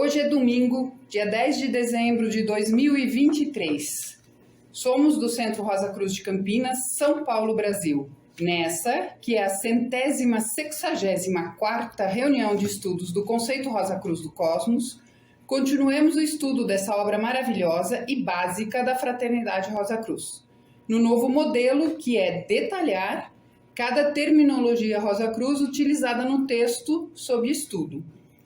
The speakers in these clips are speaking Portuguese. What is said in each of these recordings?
Hoje é domingo, dia 10 de dezembro de 2023. Somos do Centro Rosa Cruz de Campinas, São Paulo, Brasil. Nessa, que é a 164ª reunião de estudos do Conceito Rosa Cruz do Cosmos, continuemos o estudo dessa obra maravilhosa e básica da Fraternidade Rosa Cruz, no novo modelo que é detalhar cada terminologia Rosa Cruz utilizada no texto sob estudo,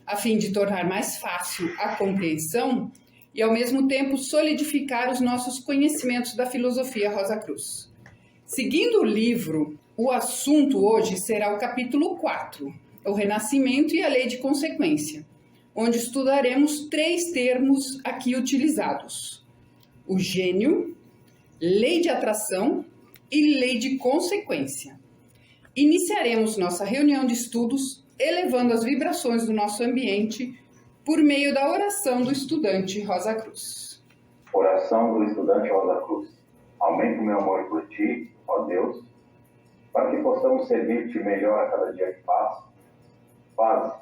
a fim de tornar mais fácil a compreensão e, ao mesmo tempo, solidificar os nossos conhecimentos da filosofia Rosa Cruz. Seguindo o livro, o assunto hoje será o capítulo 4, o Renascimento e a Lei de Consequência, onde estudaremos 3 termos aqui utilizados: o gênio, lei de atração e lei de consequência. Iniciaremos nossa reunião de estudos elevando as vibrações do nosso ambiente por meio da oração do estudante Rosa Cruz. Oração do estudante Rosa Cruz. Aumenta o meu amor por ti, ó Deus, para que possamos servir-te melhor a cada dia que passa. Faz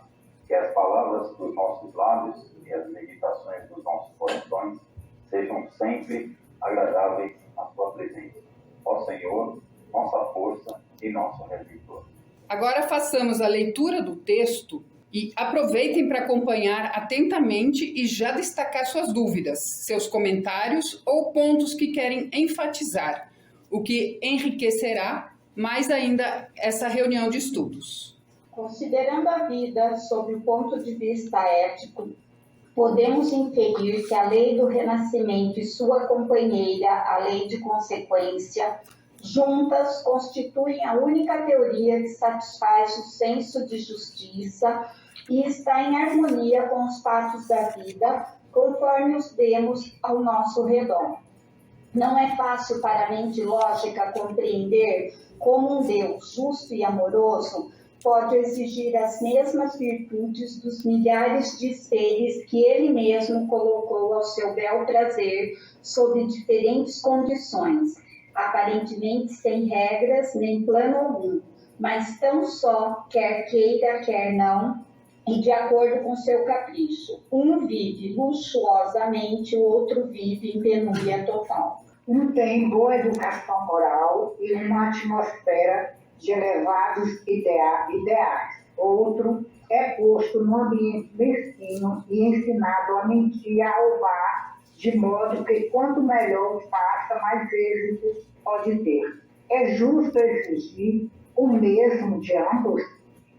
que as palavras dos nossos lábios e as meditações dos nossos corações sejam sempre agradáveis à tua presença. Ó Senhor, nossa força e nosso Redentor. Agora façamos a leitura do texto e aproveitem para acompanhar atentamente e já destacar suas dúvidas, seus comentários ou pontos que querem enfatizar, o que enriquecerá mais ainda essa reunião de estudos. Considerando a vida sob o ponto de vista ético, podemos inferir que a lei do renascimento e sua companheira, a lei de consequência, juntas constituem a única teoria que satisfaz o senso de justiça e está em harmonia com os fatos da vida, conforme os vemos ao nosso redor. Não é fácil para a mente lógica compreender como um Deus justo e amoroso pode exigir as mesmas virtudes dos milhares de seres que ele mesmo colocou ao seu bel prazer sob diferentes condições, aparentemente sem regras nem plano algum, mas tão só, quer queira, quer não, e de acordo com seu capricho. Um vive luxuosamente, o outro vive em penúria total. Um tem boa educação moral e uma atmosfera de elevados ideais. Outro é posto num ambiente mesquinho e ensinado a mentir, a roubar, de modo que quanto melhor faça, mais êxito pode ter. É justo exigir o mesmo de ambos?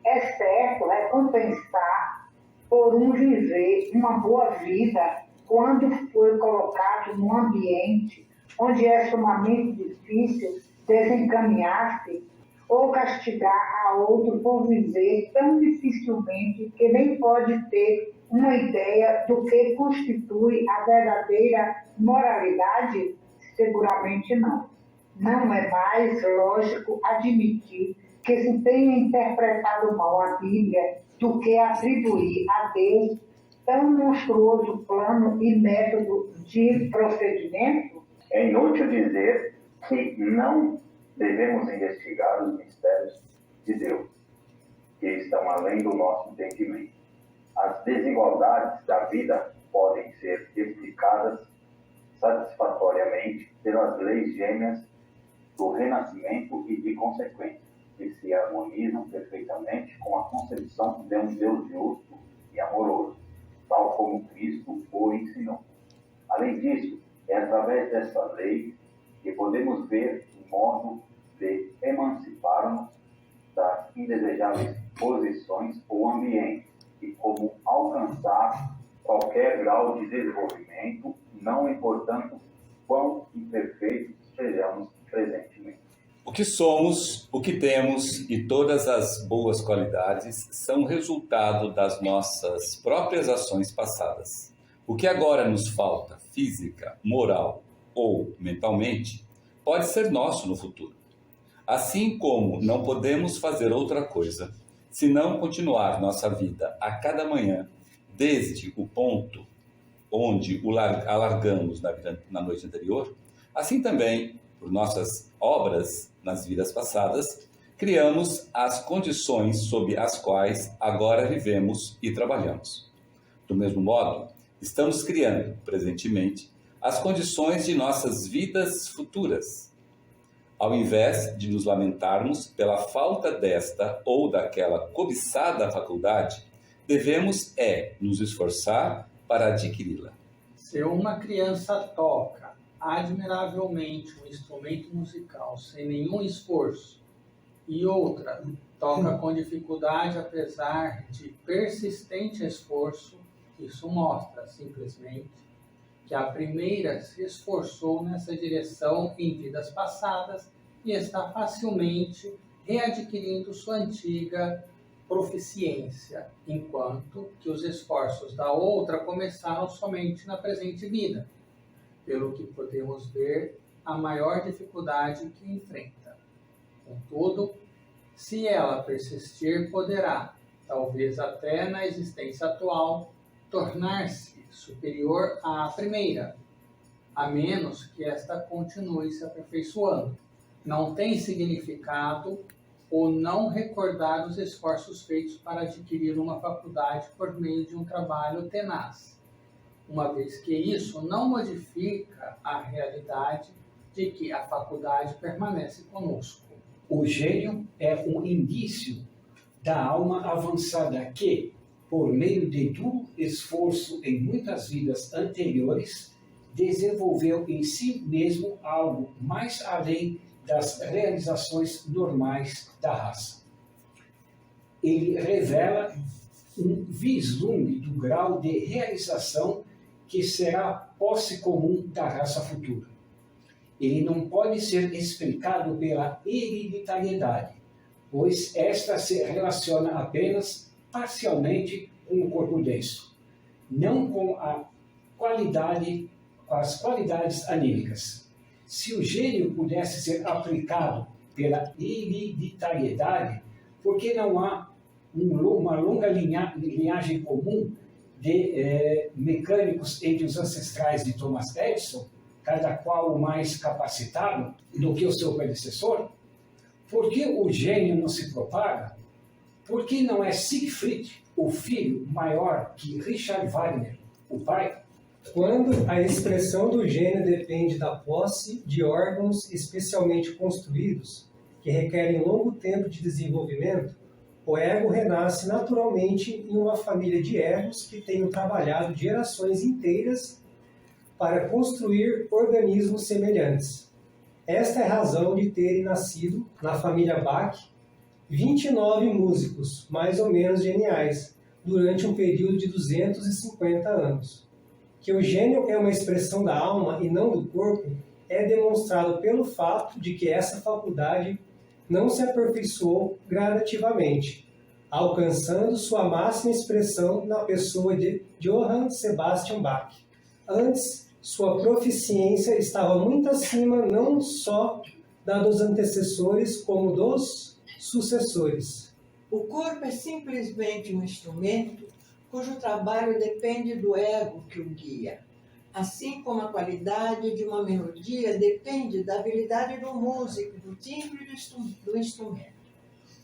É certo recompensar por um viver uma boa vida quando foi colocado num ambiente onde é sumamente difícil desencaminhar-se, ou castigar a outro por viver tão dificilmente que nem pode ter uma ideia do que constitui a verdadeira moralidade? Seguramente não. Não é mais lógico admitir que se tenha interpretado mal a Bíblia do que atribuir a Deus tão monstruoso plano e método de procedimento? É inútil dizer que não devemos investigar os mistérios de Deus, que estão além do nosso entendimento. As desigualdades da vida podem ser explicadas satisfatoriamente pelas leis gêmeas do renascimento e de consequência, que se harmonizam perfeitamente com a concepção de um Deus justo e amoroso, tal como Cristo o ensinou. Além disso, é através dessa lei que podemos ver o modo de emancipar-nos das indesejáveis posições ou ambientes e como alcançar qualquer grau de desenvolvimento, não importando quão imperfeitos sejamos presentemente. O que somos, o que temos e todas as boas qualidades são resultado das nossas próprias ações passadas. O que agora nos falta, física, moral ou mentalmente, pode ser nosso no futuro. Assim como não podemos fazer outra coisa, senão continuar nossa vida a cada manhã, desde o ponto onde o alargamos na noite anterior, assim também, por nossas obras nas vidas passadas, criamos as condições sob as quais agora vivemos e trabalhamos. Do mesmo modo, estamos criando, presentemente, as condições de nossas vidas futuras. Ao invés de nos lamentarmos pela falta desta ou daquela cobiçada faculdade, devemos nos esforçar para adquiri-la. Se uma criança toca admiravelmente um instrumento musical sem nenhum esforço e outra toca com dificuldade apesar de persistente esforço, isso mostra simplesmente que a primeira se esforçou nessa direção em vidas passadas e está facilmente readquirindo sua antiga proficiência, enquanto que os esforços da outra começaram somente na presente vida, pelo que podemos ver a maior dificuldade que enfrenta. Contudo, se ela persistir, poderá, talvez até na existência atual, tornar-se superior à primeira, a menos que esta continue se aperfeiçoando. Não tem significado ou não recordar os esforços feitos para adquirir uma faculdade por meio de um trabalho tenaz, uma vez que isso não modifica a realidade de que a faculdade permanece conosco. O gênio é um indício da alma avançada que, por meio de duro esforço em muitas vidas anteriores, desenvolveu em si mesmo algo mais além das realizações normais da raça. Ele revela um vislumbre do grau de realização que será a posse comum da raça futura. Ele não pode ser explicado pela hereditariedade, pois esta se relaciona apenas parcialmente com o corpo denso, não com as qualidades anímicas. Se o gênio pudesse ser aplicado pela hereditariedade, por que não há uma longa linhagem comum de mecânicos entre os ancestrais de Thomas Edison, cada qual mais capacitado do que o seu predecessor? Por que o gênio não se propaga? Por que não é Siegfried, o filho, maior que Richard Wagner, o pai? Quando a expressão do gênio depende da posse de órgãos especialmente construídos, que requerem longo tempo de desenvolvimento, o ego renasce naturalmente em uma família de egos que tenham trabalhado gerações inteiras para construir organismos semelhantes. Esta é a razão de terem nascido, na família Bach, 29 músicos, mais ou menos geniais, durante um período de 250 anos. Que o gênio é uma expressão da alma e não do corpo é demonstrado pelo fato de que essa faculdade não se aperfeiçoou gradativamente, alcançando sua máxima expressão na pessoa de Johann Sebastian Bach. Antes, sua proficiência estava muito acima não só da dos antecessores, como dos sucessores. O corpo é simplesmente um instrumento cujo trabalho depende do ego que o guia, assim como a qualidade de uma melodia depende da habilidade do músico, do timbre do instrumento.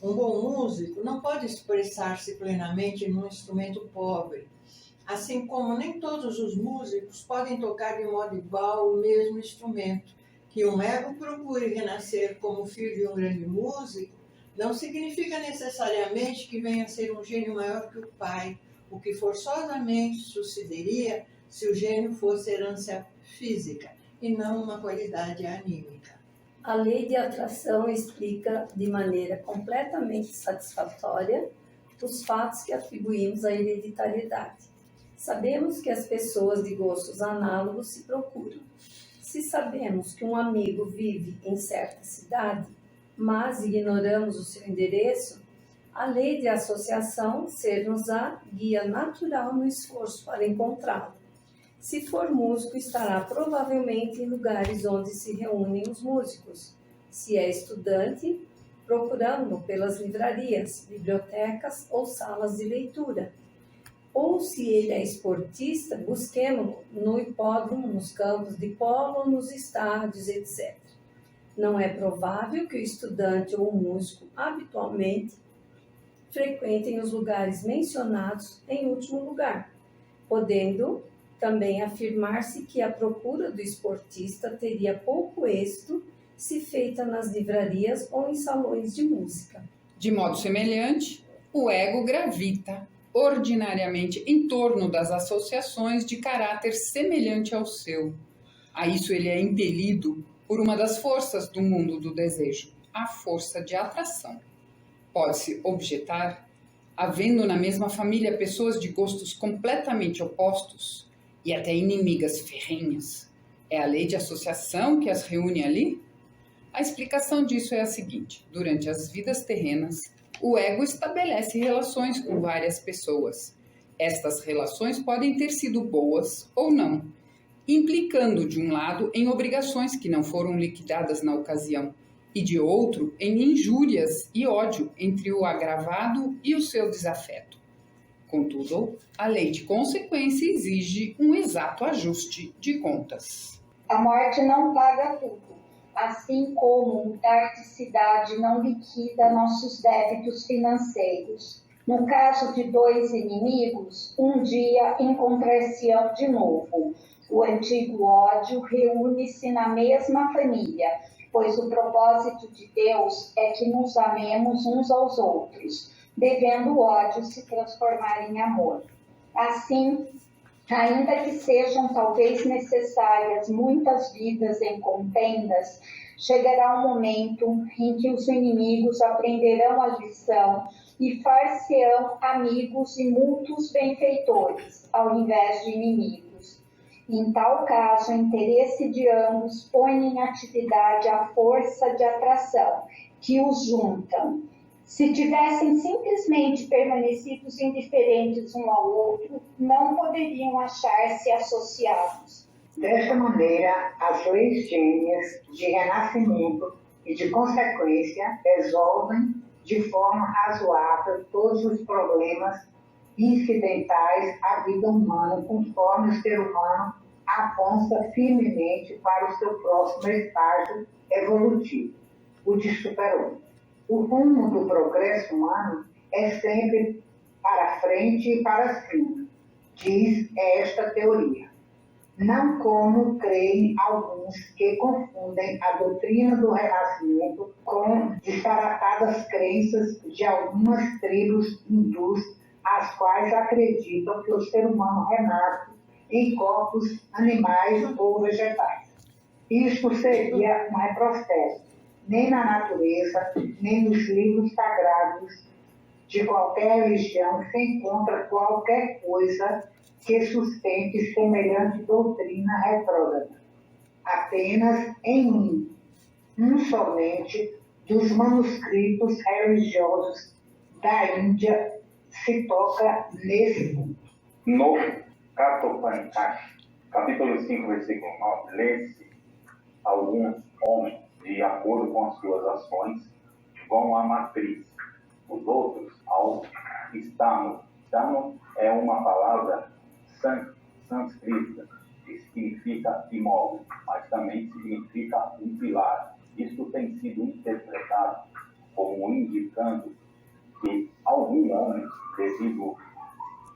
Um bom músico não pode expressar-se plenamente num instrumento pobre, assim como nem todos os músicos podem tocar de modo igual o mesmo instrumento. Que um ego procure renascer como filho de um grande músico não significa necessariamente que venha a ser um gênio maior que o pai, o que forçosamente sucederia se o gênio fosse herança física e não uma qualidade anímica. A lei de atração explica de maneira completamente satisfatória os fatos que atribuímos à hereditariedade. Sabemos que as pessoas de gostos análogos se procuram. Se sabemos que um amigo vive em certa cidade, mas ignoramos o seu endereço, a lei de associação ser-nos-á guia natural no esforço para encontrá-lo. Se for músico, estará provavelmente em lugares onde se reúnem os músicos. Se é estudante, procurando-o pelas livrarias, bibliotecas ou salas de leitura. Ou se ele é esportista, busquemo-lo no hipódromo, nos campos de polo, nos estádios, etc. Não é provável que o estudante ou o músico habitualmente frequentem os lugares mencionados em último lugar. podendo também afirmar-se que a procura do esportista teria pouco êxito se feita nas livrarias ou em salões de música. De modo semelhante, o ego gravita ordinariamente em torno das associações de caráter semelhante ao seu. A isso ele é impelido por uma das forças do mundo do desejo, a força de atração. Pode-se objetar, havendo na mesma família pessoas de gostos completamente opostos e até inimigas ferrenhas, é a lei de associação que as reúne ali? A explicação disso é a seguinte: durante as vidas terrenas, o ego estabelece relações com várias pessoas. Estas relações podem ter sido boas ou não, implicando de um lado em obrigações que não foram liquidadas na ocasião, e de outro em injúrias e ódio entre o agravado e o seu desafeto. Contudo, a lei de consequência exige um exato ajuste de contas. A morte não paga tudo, assim como mudar de cidade não liquida nossos débitos financeiros. No caso de dois inimigos, um dia encontrar-se-ão de novo. O antigo ódio reúne-se na mesma família, pois o propósito de Deus é que nos amemos uns aos outros, devendo o ódio se transformar em amor. Assim, ainda que sejam talvez necessárias muitas vidas em contendas, chegará um momento em que os inimigos aprenderão a lição e far-se-ão amigos e mútuos benfeitores, ao invés de inimigos. Em tal caso, o interesse de ambos põe em atividade a força de atração que os juntam. Se tivessem simplesmente permanecidos indiferentes um ao outro, não poderiam achar-se associados. Desta maneira, as leis gêmeas de renascimento e de consequência resolvem de forma razoável todos os problemas incidentais à vida humana, conforme o ser humano avança firmemente para o seu próximo estágio evolutivo, o de super-homem. O rumo do progresso humano é sempre para frente e para cima, diz esta teoria. Não como creem alguns que confundem a doutrina do renascimento com disparatadas crenças de algumas tribos hindus, as quais acreditam que o ser humano renasce em corpos animais ou vegetais. Isto seria um retrocesso. Nem na natureza, nem nos livros sagrados de qualquer religião se encontra qualquer coisa que sustente semelhante doutrina retrógrada. Apenas em somente dos manuscritos religiosos da Índia se toca nesse ponto. No Kathopanishad, capítulo 5, versículo 9, lê-se: alguns homens, de acordo com as suas ações, vão à matriz. Os outros, ao stamo. Stamo é uma palavra sânscrita, que significa imóvel, mas também significa um pilar. Isto tem sido interpretado como indicando que algum homem, devido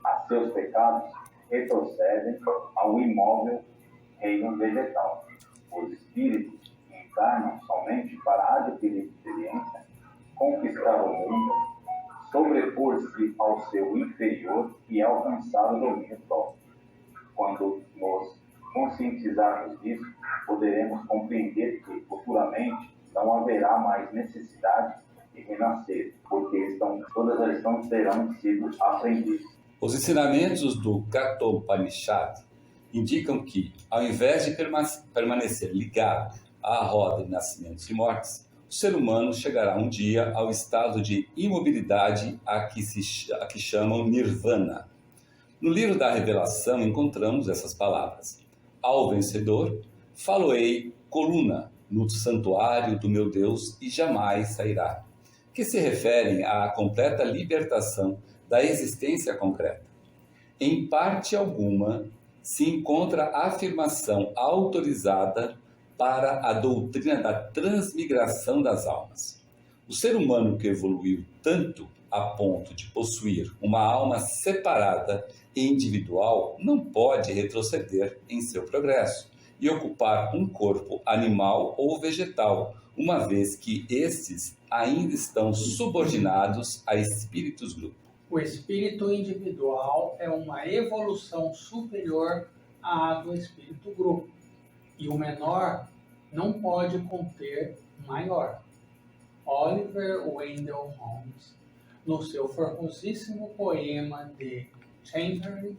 a seus pecados, retrocedem ao imóvel reino vegetal. Os espíritos encarnam somente para adquirir experiência, conquistar o mundo, sobrepor-se ao seu inferior e alcançar o domínio próprio. Quando nos conscientizarmos disso, poderemos compreender que futuramente não haverá mais necessidade de renascer, porque todas as lições terão sido aprendidas. Os ensinamentos do Kathopanishad indicam que, ao invés de permanecer ligado à roda de nascimentos e mortes, o ser humano chegará um dia ao estado de imobilidade a que chamam Nirvana. No livro da Revelação encontramos essas palavras: ao vencedor, falo-ei coluna no santuário do meu Deus e jamais sairá, que se referem à completa libertação da existência concreta. Em parte alguma, se encontra a afirmação autorizada para a doutrina da transmigração das almas. O ser humano que evoluiu tanto a ponto de possuir uma alma separada e individual não pode retroceder em seu progresso e ocupar um corpo animal ou vegetal, uma vez que estes ainda estão subordinados a espíritos grupo. O espírito individual é uma evolução superior à do espírito grupo, e o menor não pode conter o maior. Oliver Wendell Holmes, no seu formosíssimo poema de Chambered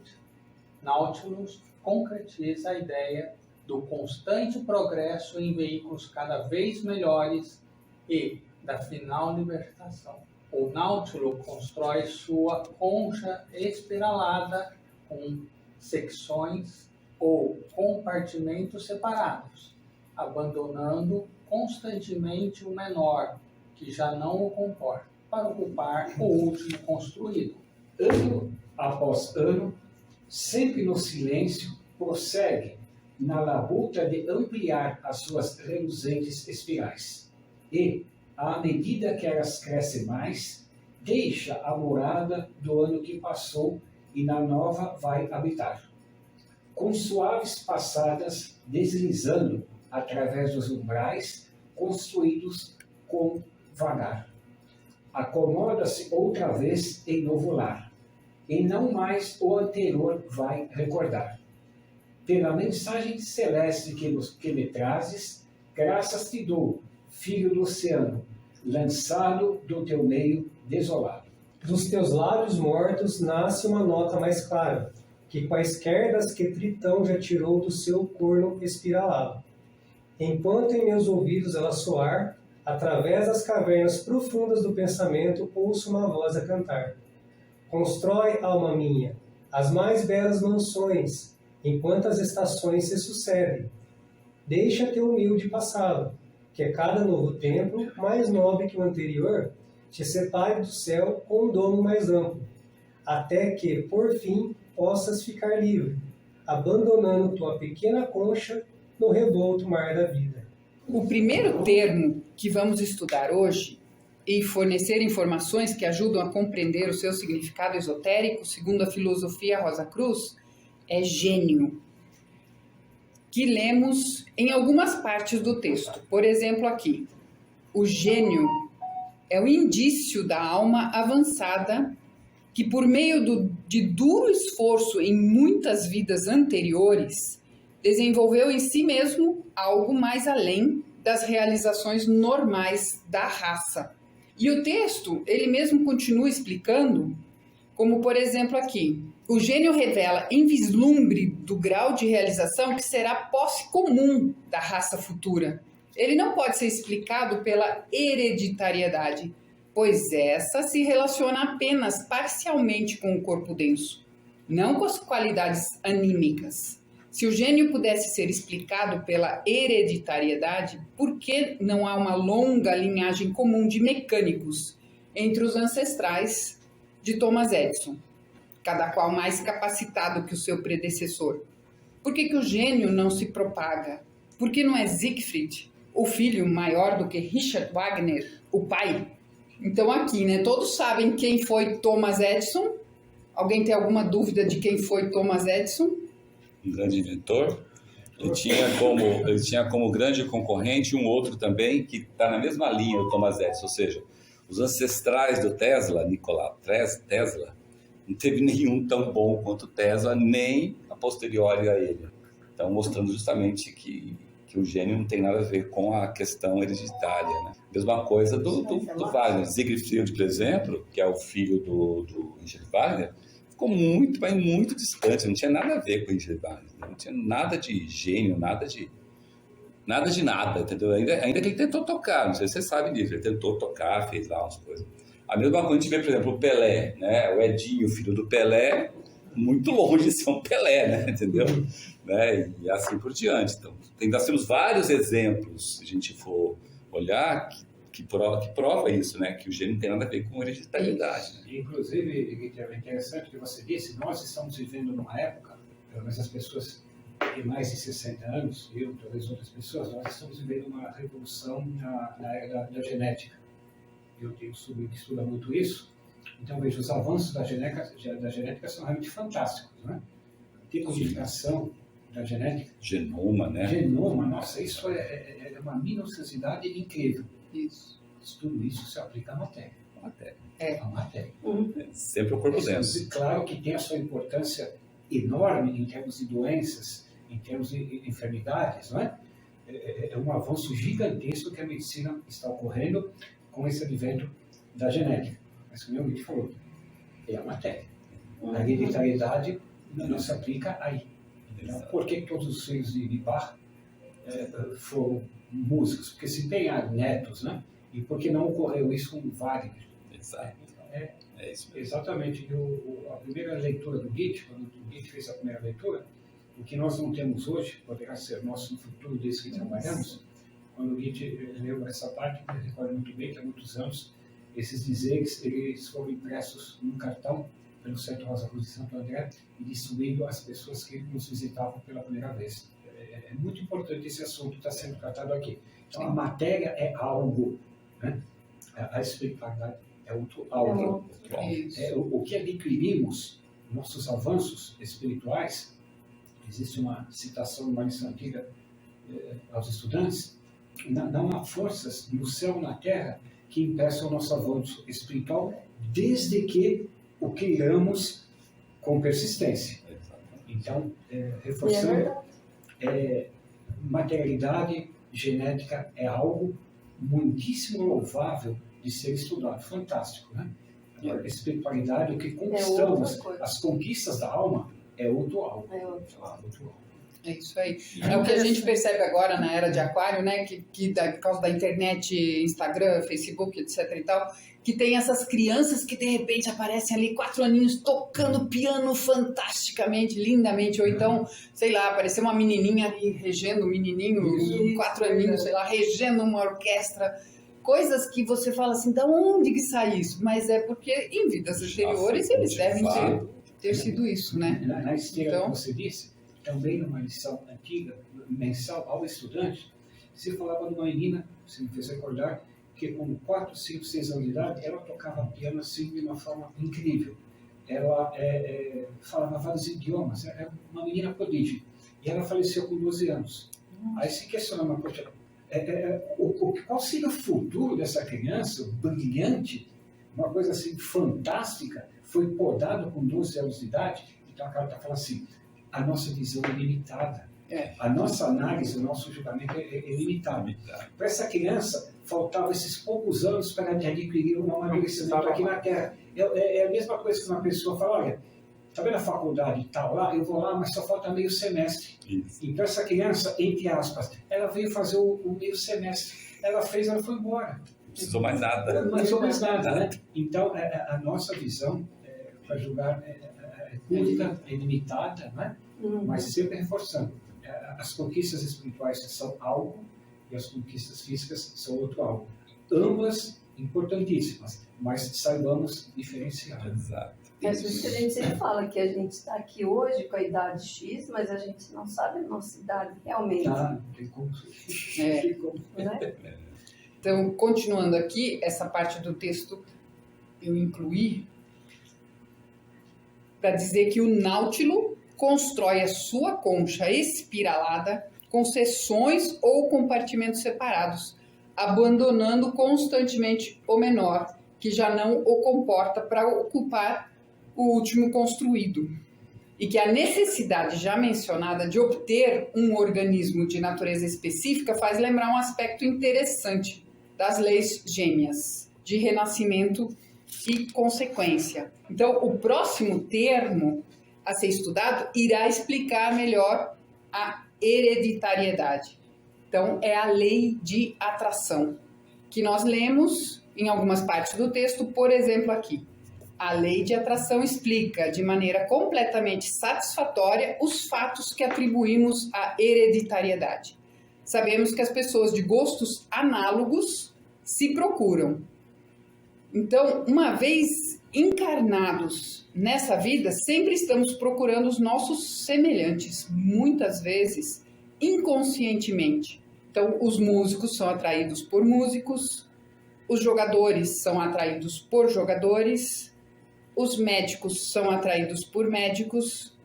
Nautilus, concretiza a ideia do constante progresso em veículos cada vez melhores e da final libertação. O Nautilus constrói sua concha espiralada com secções ou compartimentos separados, abandonando constantemente o menor, que já não o comporta, para ocupar o último construído. Ano após ano, sempre no silêncio, prossegue na labuta de ampliar as suas reluzentes espirais. E, à medida que elas crescem mais, deixa a morada do ano que passou e na nova vai habitar. Com suaves passadas, deslizando através dos umbrais, construídos com vagar. Acomoda-se outra vez em novo lar, e não mais o anterior vai recordar. Pela mensagem celeste que me trazes, graças te dou, filho do oceano, lançado do teu meio desolado. Dos teus lábios mortos nasce uma nota mais clara, que quaisquer das que Tritão já tirou do seu corno espiralado. Enquanto em meus ouvidos ela soar, através das cavernas profundas do pensamento, ouço uma voz a cantar. Constrói, alma minha, as mais belas mansões, enquanto as estações se sucedem. Deixa teu humilde passado, que é cada novo templo, mais nobre que o anterior, te separe do céu com um domo mais amplo, até que, por fim, possas ficar livre, abandonando tua pequena concha no revolto mar da vida. O primeiro termo que vamos estudar hoje e fornecer informações que ajudam a compreender o seu significado esotérico, segundo a filosofia Rosa Cruz, é gênio, que lemos em algumas partes do texto. Por exemplo, aqui, o gênio é o indício da alma avançada que, por meio de duro esforço em muitas vidas anteriores, desenvolveu em si mesmo algo mais além das realizações normais da raça. E o texto, ele mesmo continua explicando, como por exemplo aqui, o gênio revela em vislumbre do grau de realização que será posse comum da raça futura. Ele não pode ser explicado pela hereditariedade, pois essa se relaciona apenas parcialmente com o corpo denso, não com as qualidades anímicas. Se o gênio pudesse ser explicado pela hereditariedade, por que não há uma longa linhagem comum de mecânicos entre os ancestrais de Thomas Edison, cada qual mais capacitado que o seu predecessor? Por que o gênio não se propaga? Por que não é Siegfried, o filho maior do que Richard Wagner, o pai? Então aqui, né, todos sabem quem foi Thomas Edison. Alguém tem alguma dúvida de quem foi Thomas Edison? Um grande inventor. Ele tinha como grande concorrente um outro também que está na mesma linha do Thomas Edison, ou seja, os ancestrais do Tesla, Nikola Tesla, não teve nenhum tão bom quanto Tesla, nem a posteriori a ele. Então, mostrando justamente que o gênio não tem nada a ver com a questão hereditária, né? Mesma coisa do Wagner. Siegfried, por exemplo, que é o filho do Richard Wagner, ficou muito, mas muito distante, não tinha nada a ver com o Richard Wagner, não tinha nada de gênio, nada de nada, entendeu? Ainda que ele tentou tocar, não sei se você sabe disso, ele tentou tocar, fez lá umas coisas. A mesma coisa a gente vê, por exemplo, o Pelé, né? O Edinho, filho do Pelé, muito longe de ser um Pelé, né? Entendeu? Né? E assim por diante. Então, nós temos vários exemplos, se a gente for olhar, que prova isso, né? Que o gênio não tem nada a ver com hereditariedade. Né? Inclusive, é interessante o que você disse, nós estamos vivendo numa época, pelo menos as pessoas de mais de 60 anos, eu, talvez outras pessoas, nós estamos vivendo uma revolução na era da genética. Eu tenho um sobrinho que estuda muito isso, Então, veja, os avanços da genética são realmente fantásticos, né? A decodificação da genética. Genoma, né? Genoma, nossa, isso é uma minuciosidade incrível. Isso. Tudo isso se aplica à matéria. A matéria. Sempre o corpo denso. Claro que tem a sua importância enorme em termos de doenças, em termos de enfermidades, não é? É um avanço gigantesco que a medicina está ocorrendo com esse advento da genética. Mas como o Nietzsche falou, é a matéria. A hereditariedade não se aplica aí. Então, por que todos os filhos de Bach foram músicos? Porque se tem netos, né? E por que não ocorreu isso com Wagner? Exato. É isso mesmo. Exatamente. A primeira leitura do Nietzsche, quando o Nietzsche fez a primeira leitura, o que nós não temos hoje, poderá ser nosso no futuro desde que trabalhamos. Quando o Nietzsche leu essa parte, eu recordo muito bem que há muitos anos, esses dizeres eles foram impressos num cartão pelo Centro Rosa Cruz de Santo André e distribuído às pessoas que nos visitavam pela primeira vez. É muito importante esse assunto que está sendo tratado aqui. Então, a matéria é algo, né? A espiritualidade é outro algo. O que adquirimos, nossos avanços espirituais, existe uma citação numa lição antiga aos estudantes, não há forças no céu e na terra que impeçam o nosso avanço espiritual, desde que o queiramos com persistência. Então, reforçando, materialidade genética é algo muitíssimo louvável de ser estudado, fantástico, né? A espiritualidade, o que conquistamos, as conquistas da alma, é outro algo. É isso aí. É o que a gente percebe agora na era de Aquário, né? Que por causa da internet, Instagram, Facebook, etc e tal, que tem essas crianças que de repente aparecem ali 4 aninhos tocando piano fantasticamente, lindamente, ou então, sei lá, apareceu uma menininha ali regendo, um menininho, 4 aninhos, sei lá, regendo uma orquestra. Coisas que você fala assim, da onde que sai isso? Mas é porque em vidas anteriores eles devem ter sido isso, né? Na esteira que você disse, também numa lição antiga, mensal ao estudante, você falava de uma menina, você me fez recordar, que com 4, 5, 6 anos de idade, ela tocava piano assim de uma forma incrível. Ela falava vários idiomas, era uma menina prodígio. E ela faleceu com 12 anos. Aí se questionava, poxa, qual seria o futuro dessa criança, brilhante, uma coisa assim fantástica, foi podado com 12 anos de idade? Então a cara está falando assim, a nossa visão é limitada. A nossa análise, o nosso julgamento é limitado. Para essa criança, faltavam esses poucos anos para adquirir um amadurecimento aqui na Terra. É a mesma coisa que uma pessoa fala, olha, está vendo a faculdade e tal lá? Eu vou lá, mas só falta meio semestre. Então essa criança, entre aspas, ela veio fazer o meio semestre. Ela fez, ela foi embora. Não precisou mais nada. Não precisou mais nada, né? Então a nossa visão para julgar é única, é limitada, né? Mas sempre reforçando. As conquistas espirituais são algo e as conquistas físicas são outro algo. Ambas importantíssimas, mas saibamos diferenciar. Exato. É por isso que a gente sempre fala que a gente está aqui hoje com a idade X, mas a gente não sabe a nossa idade realmente. Não tem como. Né? Então, continuando aqui, essa parte do texto eu incluí para dizer que o Náutilo constrói a sua concha espiralada com seções ou compartimentos separados, abandonando constantemente o menor, que já não o comporta para ocupar o último construído. E que a necessidade já mencionada de obter um organismo de natureza específica faz lembrar um aspecto interessante das leis gêmeas, de renascimento e consequência. Então, o próximo termo a ser estudado irá explicar melhor a hereditariedade. Então, é a lei de atração, que nós lemos em algumas partes do texto, por exemplo, aqui. A lei de atração explica de maneira completamente satisfatória os fatos que atribuímos à hereditariedade. Sabemos que as pessoas de gostos análogos se procuram. Então, uma vez encarnados nessa vida, sempre estamos procurando os nossos semelhantes, muitas vezes inconscientemente. Então, os músicos são atraídos por músicos, os jogadores são atraídos por jogadores, os médicos são atraídos por médicos,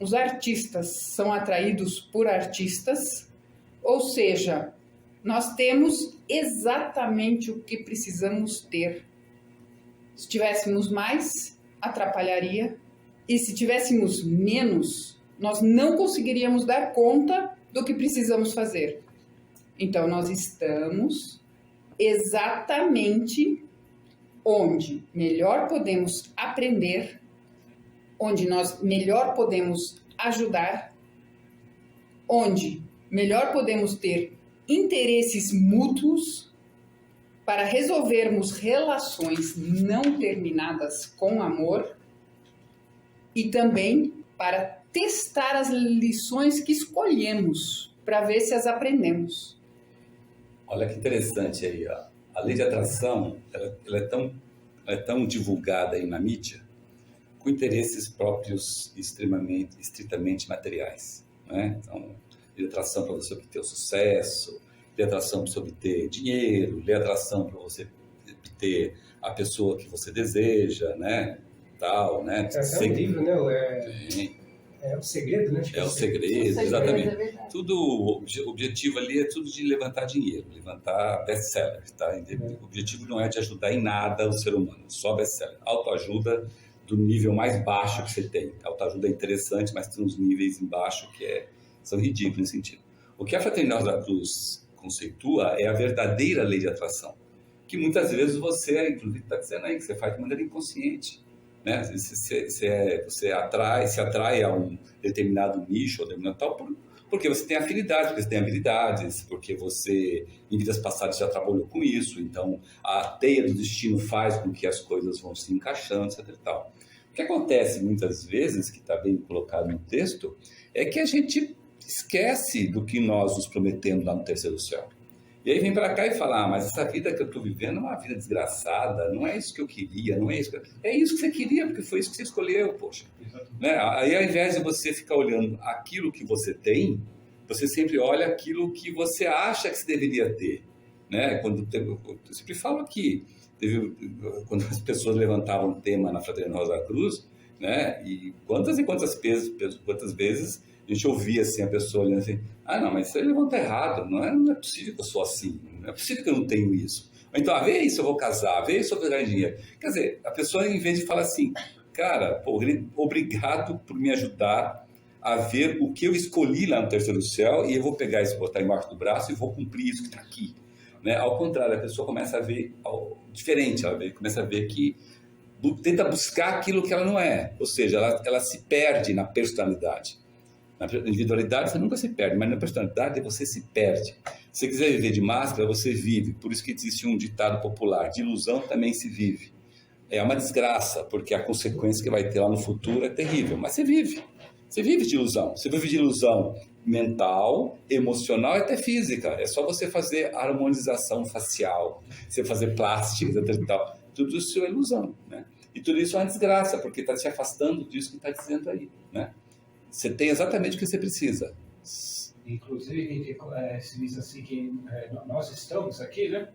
os artistas são atraídos por artistas, ou seja, nós temos exatamente o que precisamos ter. Se tivéssemos mais, atrapalharia, e se tivéssemos menos, nós não conseguiríamos dar conta do que precisamos fazer. Então, nós estamos exatamente onde melhor podemos aprender, onde nós melhor podemos ajudar, onde melhor podemos ter interesses mútuos para resolvermos relações não terminadas com amor e também para testar as lições que escolhemos para ver se as aprendemos. Olha que interessante aí, ó. A lei de atração, ela é tão divulgada aí na mídia, com interesses próprios estritamente materiais, né? Então, lei de atração para você obter o sucesso, lei de atração para você obter dinheiro, lei de atração para você obter a pessoa que você deseja, né? Tal, né? É um livro, né? É o segredo, né? É o segredo, exatamente. Tudo, o objetivo ali é tudo de levantar dinheiro, levantar best-seller, tá? O objetivo não é de ajudar em nada o ser humano, só best-seller. Autoajuda do nível mais baixo que você tem. Autoajuda é interessante, mas tem uns níveis embaixo que são ridículos nesse sentido. O que a Fraternidade da Cruz conceitua é a verdadeira lei de atração, que muitas vezes você, inclusive, está dizendo aí, que você faz de maneira inconsciente. Né? Você se atrai a um determinado nicho ou determinado tal, porque você tem afinidade, porque você tem habilidades, porque você, em vidas passadas, já trabalhou com isso. Então, a teia do destino faz com que as coisas vão se encaixando, etc. E tal. O que acontece muitas vezes, que está bem colocado no texto, é que a gente esquece do que nós nos prometemos lá no terceiro céu. E aí vem para cá e fala, mas essa vida que eu estou vivendo é uma vida desgraçada, não é isso que eu queria, não é isso que... É isso que você queria, porque foi isso que você escolheu, poxa. Né? Aí, ao invés de você ficar olhando aquilo que você tem, você sempre olha aquilo que você acha que você deveria ter. Né? Eu sempre falo aqui, quando as pessoas levantavam o tema na Fraternidade Rosa Cruz, né? E quantas vezes a gente ouvia assim, a pessoa olhando assim, não, mas isso aí levanta errado, não é possível que eu sou assim, não é possível que eu não tenho isso. Ou então, vê isso, eu vou casar, vê isso, eu vou ganhar dinheiro. Quer dizer, a pessoa, em vez de falar assim, cara, obrigado por me ajudar a ver o que eu escolhi lá no terceiro céu e eu vou pegar isso, botar embaixo do braço e vou cumprir isso que está aqui. Né? Ao contrário, a pessoa começa a ver diferente, começa a ver que tenta buscar aquilo que ela não é, ou seja, ela se perde na personalidade. Na individualidade você nunca se perde, mas na personalidade você se perde. Se você quiser viver de máscara, você vive. Por isso que existe um ditado popular, de ilusão também se vive. É uma desgraça, porque a consequência que vai ter lá no futuro é terrível, mas você vive. Você vive de ilusão. Você vive de ilusão mental, emocional e até física. É só você fazer harmonização facial, você fazer plástica, etc. Tal. Tudo isso é ilusão, né? E tudo isso é uma desgraça, porque está te afastando disso que está dizendo aí, né? Você tem exatamente o que você precisa. Inclusive, se diz assim que nós estamos aqui, né?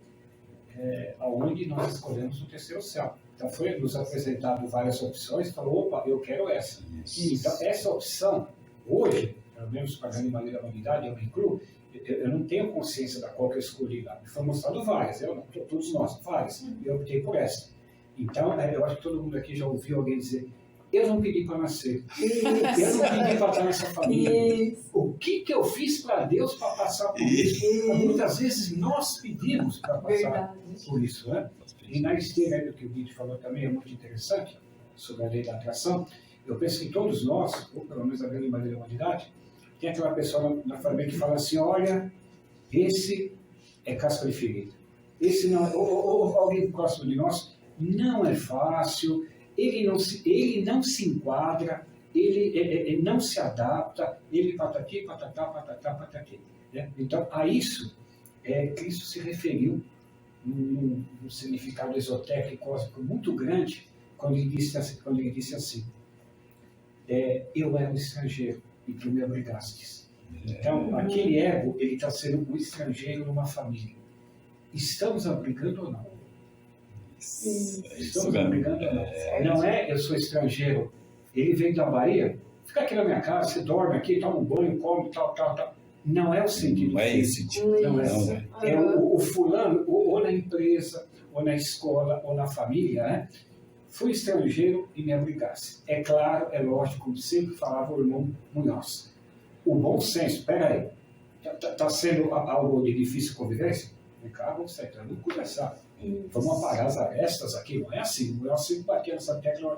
Onde nós escolhemos o terceiro céu. Então, foi nos apresentado várias opções e falou, opa, eu quero essa. Então, essa opção, hoje, pelo menos para a grande maioria da humanidade, eu me incluo, eu não tenho consciência da qual que eu escolhi lá. Me foi mostrado várias, todos nós, várias, e eu optei por essa. Então, eu acho que todo mundo aqui já ouviu alguém dizer, eu não pedi para nascer, eu não pedi para estar nessa família. O que eu fiz para Deus para passar por isso? Muitas vezes nós pedimos para passar por isso, né? E na esteira do que o Guido falou também é muito interessante, sobre a lei da atração, eu penso que todos nós, ou pelo menos a grande maioria da humanidade, tem aquela pessoa na família que fala assim, olha, esse é casca de ferida. Esse não, ou alguém próximo de nós, não é fácil, ele não se enquadra, ele não se adapta, ele patati, patatá, patatá, patati. Né? Então, a isso, Cristo se referiu num significado esotérico e cósmico muito grande, quando ele disse assim, eu era um estrangeiro e tu me obrigastes. Então, aquele ego, ele está sendo um estrangeiro numa família. Estamos abrigando ou não? É isso Estamos mesmo. brigando, não é eu sou estrangeiro, ele veio da Bahia, fica aqui na minha casa, você dorme aqui, toma um banho, come, tal. Não é o sentido. Não é esse tipo. Não é. Não é. É o fulano, ou na empresa, ou na escola, ou na família, né? Fui estrangeiro e me obrigasse. É claro, é lógico, como sempre falava o irmão Munhoz. O bom senso, peraí, está sendo algo de difícil convivência? Vem cá, vamos sentar, vamos conversar. Vamos apagar as arestas aqui, não é assim. Não é assim bater nessa tecla,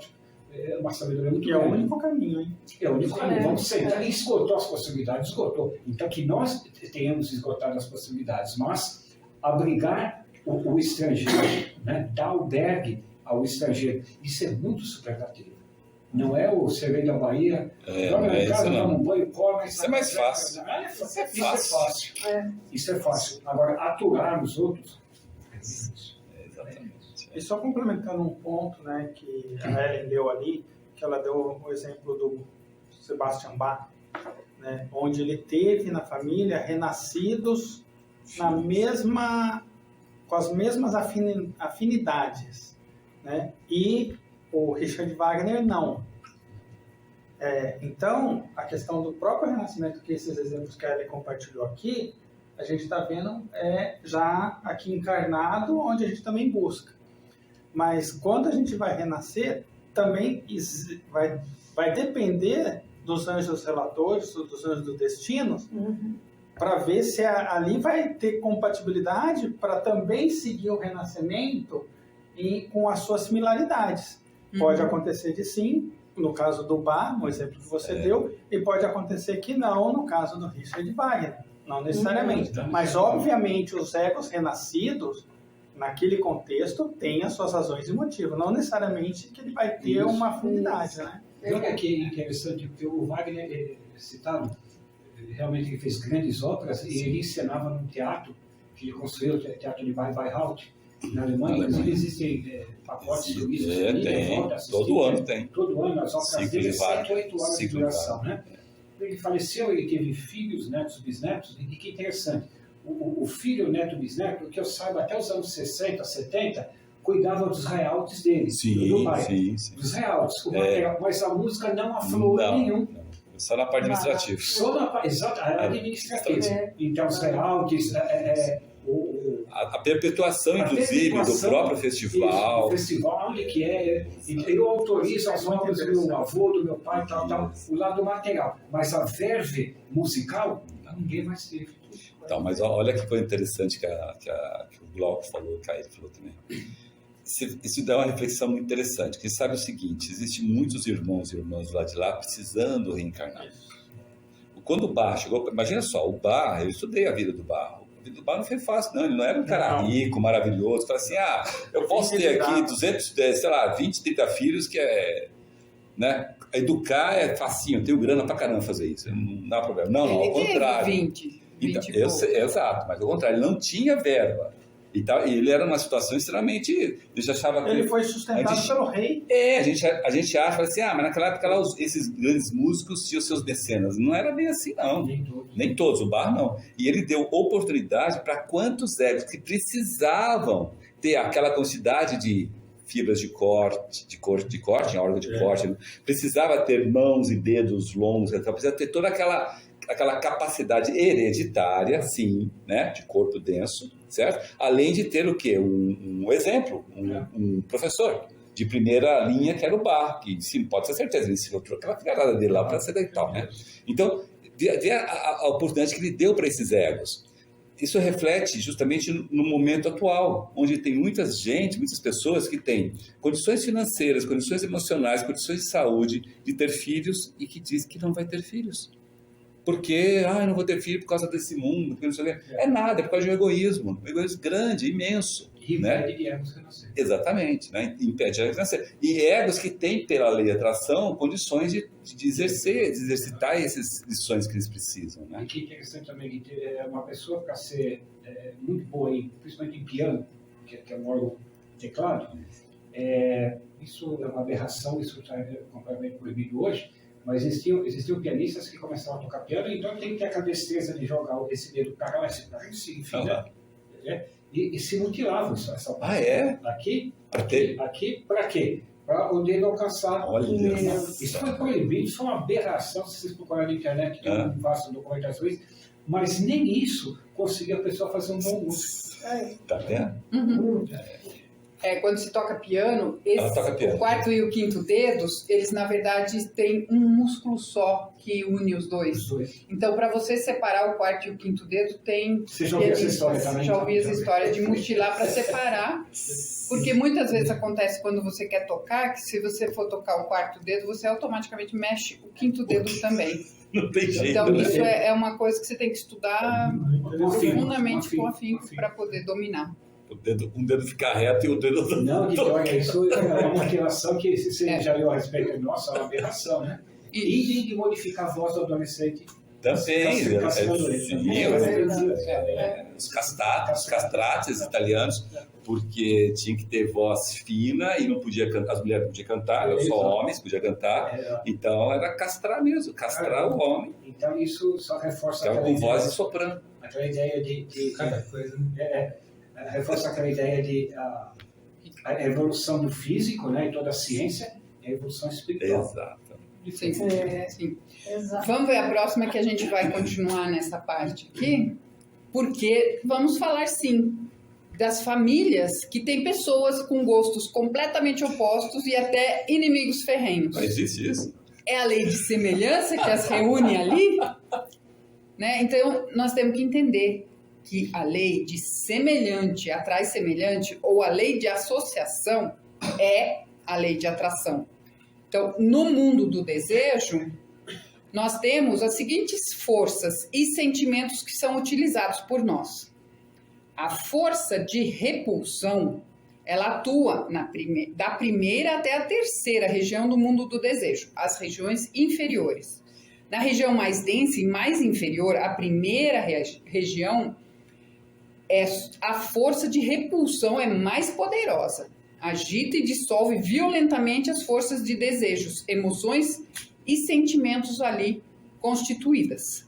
é uma sabedoria muito Que é o grande. único caminho, hein? É o único caminho. Vamos sentar. Esgotou as possibilidades, esgotou. Então, que nós tenhamos esgotado as possibilidades, mas abrigar o estrangeiro, né? Dar albergue ao estrangeiro, isso é muito superlativo. Não é o você veio da Bahia, dorme na casa, toma um banho, come. Isso é mais fácil. Isso é fácil. Isso é fácil. Agora, aturar os outros é difícil. Exatamente. E só complementando um ponto, né, que a Ellen deu ali, que ela deu o exemplo do Sebastian Bach, né, onde ele teve na família renascidos com as mesmas afinidades, né, e o Richard Wagner não. Então, a questão do próprio renascimento, que esses exemplos que a Ellen compartilhou aqui, a gente está vendo já aqui encarnado, onde a gente também busca. Mas quando a gente vai renascer, também vai depender dos anjos relatores, dos anjos do destino, para ver se ali vai ter compatibilidade para também seguir o renascimento com as suas similaridades. Pode acontecer de sim, no caso do Bach, no exemplo que você deu, e pode acontecer que não, no caso do Richard Wagner. Não necessariamente. Mas, obviamente, os egos renascidos, naquele contexto, têm as suas razões e motivos. Não necessariamente que ele vai ter uma afinidade, né? E olha que interessante, porque o Wagner, citado, realmente ele fez grandes óperas e ele encenava num teatro que ele construiu, o Teatro de Bayreuth, na Alemanha. Inclusive existem pacotes turísticos. Todo ano tem. Todo ano, as óperas dele, 7 ou 8 horas de duração, né? Ele faleceu, ele teve filhos, netos, bisnetos, e que interessante. O filho, neto, bisneto, que eu saiba, até os anos 60, 70, cuidava dos royalties dele, do pai. Sim. Dos royalties, mas a música não aflorou nenhum. Não. Só na parte administrativa. Só na parte, exato, administrativa. Então, os royalties, a perpetuação, inclusive, do próprio festival. Isso, o festival, onde que é. Eu autorizo as obras do meu avô, do meu pai, tal, o lado material. Mas a verve musical, ninguém mais teve. Então, mas olha que coisa interessante que o Glauco falou, que a Caio falou também. Isso dá uma reflexão muito interessante, que sabe o seguinte, existem muitos irmãos e irmãs lá de lá precisando reencarnar. Quando o Bach chegou, imagina só, o Bach, eu estudei a vida do Bach. A vida do Bach não foi fácil, não. Ele não era um cara rico, maravilhoso, fala assim, eu posso ter aqui 20, 30 filhos, que né? Educar é facinho, eu tenho grana pra caramba fazer isso, não dá problema. Não, ao contrário. 20 exato, mas ao contrário, ele não tinha verba. E ele era numa situação extremamente... Ele achava que ele foi sustentado pelo rei. A gente acha assim, mas naquela época lá, esses grandes músicos tinham seus mecenas. Não era bem assim, não. Nem todos, o Bach não. E ele deu oportunidade para quantos egos que precisavam ter aquela quantidade de fibras de corte, em órgão de corte. Precisava ter mãos e dedos longos, precisava ter toda aquela capacidade hereditária, sim, né, de corpo denso, certo? Além de ter o quê? Um exemplo, um professor de primeira linha, que era o Bach, que sim, pode ter certeza, ele ensinou aquela filharada dele lá para ser e tal, né? Então, vê a oportunidade que ele deu para esses egos. Isso reflete justamente no momento atual, onde tem muitas pessoas que têm condições financeiras, condições emocionais, condições de saúde, de ter filhos e que diz que não vai ter filhos. Porque, eu não vou ter filho por causa desse mundo, porque não sei o que. É nada, é por causa de um egoísmo grande, imenso. E impede de egos renascer. Exatamente, né? Impede de egos renascer. E egos que têm, pela lei de atração, condições de exercitar essas lições que eles precisam. Né? E que interessante também, que uma pessoa para ser muito boa, principalmente em piano, que é um órgão teclado, isso é uma aberração, isso está completamente proibido hoje. Mas existiam pianistas que começavam a tocar piano, então tem que ter aquela destreza de jogar esse dedo para lá, enfim, né? E se mutilavam essa parte. É? Aqui, Aqui para quê? Para poder alcançar. Olha Isso foi proibido, isso foi uma aberração, se vocês procurarem na internet, que eu faço documentações, mas nem isso conseguia a pessoa fazer um bom uso. Tá vendo? Uhum. Quando se toca piano, o quarto e o quinto dedos, eles na verdade têm um músculo só que une os dois. Então, para você separar o quarto e o quinto dedo, tem... Você já ouviu essa história também? Já ouvi essa história de mutilar para separar, porque muitas vezes acontece quando você quer tocar, que se você for tocar o quarto dedo, você automaticamente mexe o quinto dedo também. Não tem jeito. Então, isso é uma coisa que você tem que estudar profundamente com afinco para poder dominar. Um dedo ficar reto e o dedo... Não, Vitória, isso é uma relação que você já leu a respeito. Nossa, é uma aberração, né? E de modificar a voz do adolescente. Também. Os castrates italianos, porque tinha que ter voz fina e não podia cantar, as mulheres não podiam cantar, só homens podiam cantar. Então era castrar mesmo, castrar o homem. Então isso só reforça aquela com voz de soprano. Aquela ideia de cada coisa, né? Reforça aquela ideia de a evolução do físico, né, e toda a ciência, e a evolução espiritual. Exato. Sim. Vamos ver a próxima, que a gente vai continuar nessa parte aqui, porque vamos falar sim das famílias que têm pessoas com gostos completamente opostos e até inimigos ferrenhos. Mas existe isso? É a lei de semelhança que as reúne ali, né? Então nós temos que entender que a lei de semelhante atrai semelhante, ou a lei de associação, é a lei de atração. Então, no mundo do desejo, nós temos as seguintes forças e sentimentos que são utilizados por nós. A força de repulsão, ela atua da primeira até a terceira região do mundo do desejo, as regiões inferiores. Na região mais densa e mais inferior, a primeira região, a força de repulsão é mais poderosa. Agita e dissolve violentamente as forças de desejos, emoções e sentimentos ali constituídas.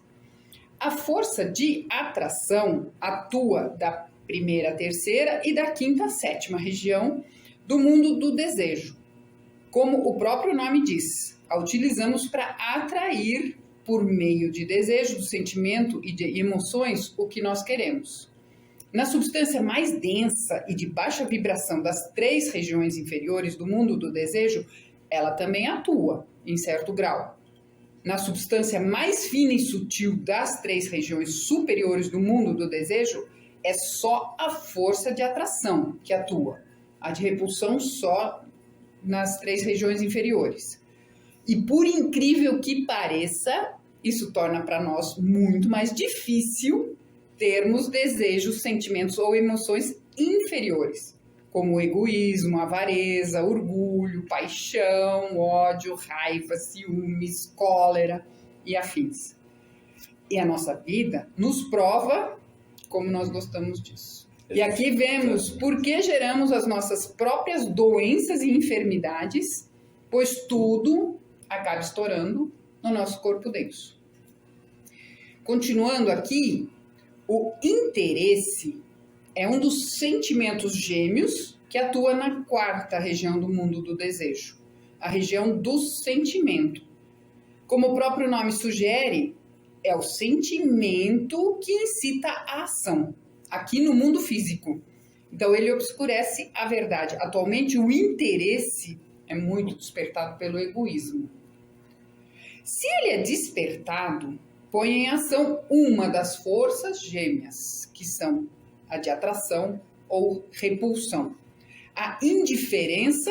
A força de atração atua da primeira à terceira e da quinta à sétima região do mundo do desejo. Como o próprio nome diz, a utilizamos para atrair, por meio de desejo, do sentimento e de emoções, o que nós queremos. Na substância mais densa e de baixa vibração das 3 regiões inferiores do mundo do desejo, ela também atua, em certo grau. Na substância mais fina e sutil das 3 regiões superiores do mundo do desejo, é só a força de atração que atua. A de repulsão só nas 3 regiões inferiores. E por incrível que pareça, isso torna para nós muito mais difícil termos desejos, sentimentos ou emoções inferiores, como o egoísmo, avareza, orgulho, paixão, ódio, raiva, ciúmes, cólera e afins. E a nossa vida nos prova como nós gostamos disso. E aqui vemos por que geramos as nossas próprias doenças e enfermidades, pois tudo acaba estourando no nosso corpo denso. Continuando aqui, o interesse é um dos sentimentos gêmeos que atua na 4ª região do mundo do desejo, a região do sentimento. Como o próprio nome sugere, é o sentimento que incita a ação, aqui no mundo físico. Então, ele obscurece a verdade. Atualmente, o interesse é muito despertado pelo egoísmo. Se ele é despertado, põe em ação uma das forças gêmeas, que são a de atração ou repulsão. A indiferença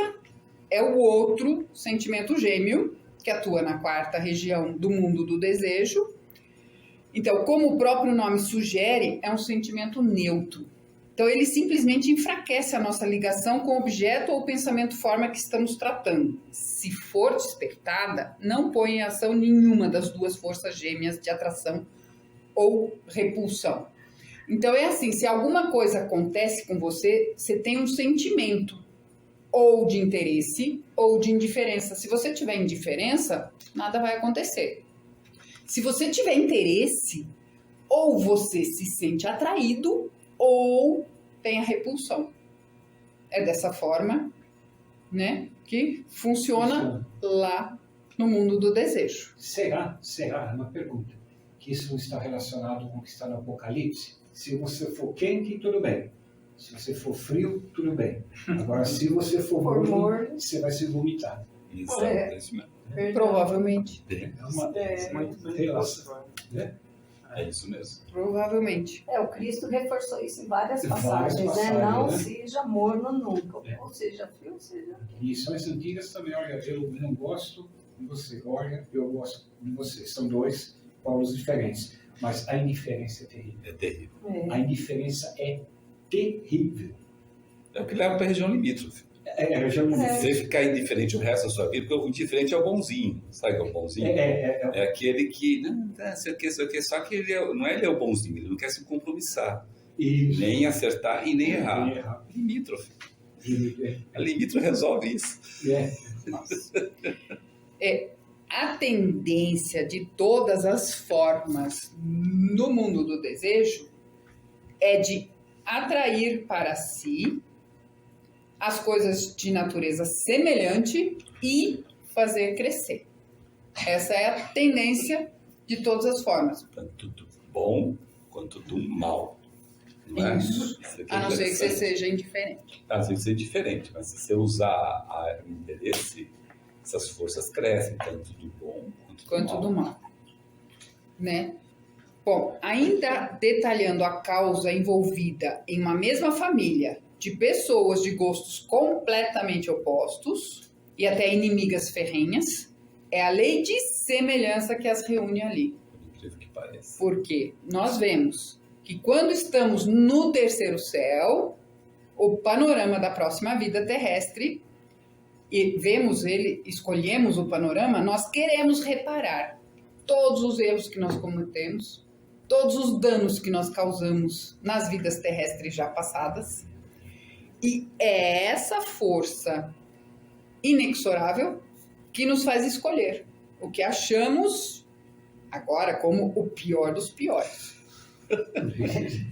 é o outro sentimento gêmeo, que atua na 4ª região do mundo do desejo. Então, como o próprio nome sugere, é um sentimento neutro. Então, ele simplesmente enfraquece a nossa ligação com o objeto ou pensamento forma que estamos tratando. Se for despertada, não põe em ação nenhuma das 2 forças gêmeas de atração ou repulsão. Então, é assim, se alguma coisa acontece com você, você tem um sentimento ou de interesse ou de indiferença. Se você tiver indiferença, nada vai acontecer. Se você tiver interesse, ou você se sente atraído, ou tem a repulsão. é dessa forma, né, que funciona lá no mundo do desejo. Será, é uma pergunta, que isso está relacionado com o que está no Apocalipse? Se você for quente, tudo bem. Se você for frio, tudo bem. Agora, se você for morno, você vai se vomitar. Isso, é isso mesmo. Provavelmente. É uma relação. Né? É isso mesmo. Provavelmente. O Cristo reforçou isso em várias passagens, né? passagens, Não né? seja morno nunca, É. ou seja frio, ou seja... E lições antigas também, olha, eu não gosto de você, olha, eu gosto de você. São dois polos diferentes, mas a indiferença é terrível. É terrível. A indiferença é terrível. É o que leva para a região limítrofe. Eu já não Você ficar indiferente o resto da sua vida, porque o indiferente é o bonzinho. Sabe o que é o bonzinho? É aquele que, não, sei o que, só que ele não é ele é o bonzinho, ele não quer se compromissar. Isso. Nem acertar e nem errar. Nem errar. Limítrofe. A limítrofe resolve isso. A tendência de todas as formas no mundo do desejo é de atrair para si as coisas de natureza semelhante e fazer crescer. Essa é a tendência de todas as formas. Tanto do bom quanto do mal. Não é? Isso. A não ser que você seja indiferente. Às vezes é diferente, mas se você usar o interesse, essas forças crescem, tanto do bom quanto do mal. Né? Bom, ainda detalhando a causa envolvida em uma mesma família de pessoas de gostos completamente opostos e até inimigas ferrenhas, é a lei de semelhança que as reúne ali. Por incrível que pareça. Porque nós vemos que quando estamos no terceiro céu, o panorama da próxima vida terrestre, e vemos ele, escolhemos o panorama, nós queremos reparar todos os erros que nós cometemos, todos os danos que nós causamos nas vidas terrestres já passadas. E é essa força inexorável que nos faz escolher o que achamos agora como o pior dos piores.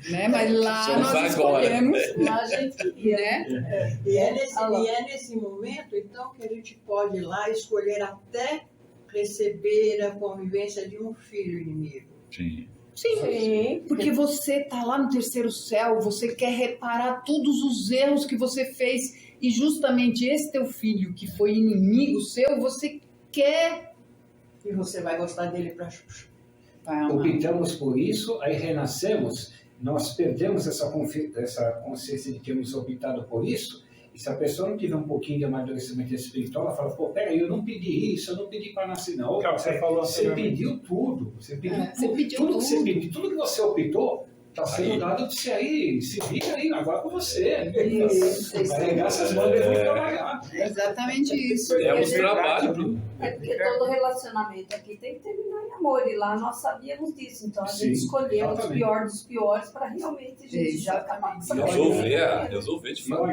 Né? Mas lá nós escolhemos, lá a gente queria, né? E é nesse momento, então, que a gente pode ir lá escolher até receber a convivência de um filho inimigo. Sim. Sim, porque você está lá no terceiro céu, você quer reparar todos os erros que você fez e justamente esse teu filho que foi inimigo seu, você quer... E você vai gostar dele para Xuxa. Optamos por isso, aí renascemos, nós perdemos essa consciência de termos optado por isso, e se a pessoa não tiver um pouquinho de amadurecimento espiritual, ela fala, pô, peraí, eu não pedi isso, eu não pedi para nascer, não. Você pediu tudo, você pediu tudo que você optou, está sendo dado de você aí, se vira aí, agora com você. Vai ligar essas mãos e vão trabalhar. Exatamente isso. É um trabalho. É porque todo relacionamento aqui tem que terminar em amor, e lá nós sabíamos disso, então a gente escolheu o pior dos piores para realmente a gente já acabar com essa resolver de fato.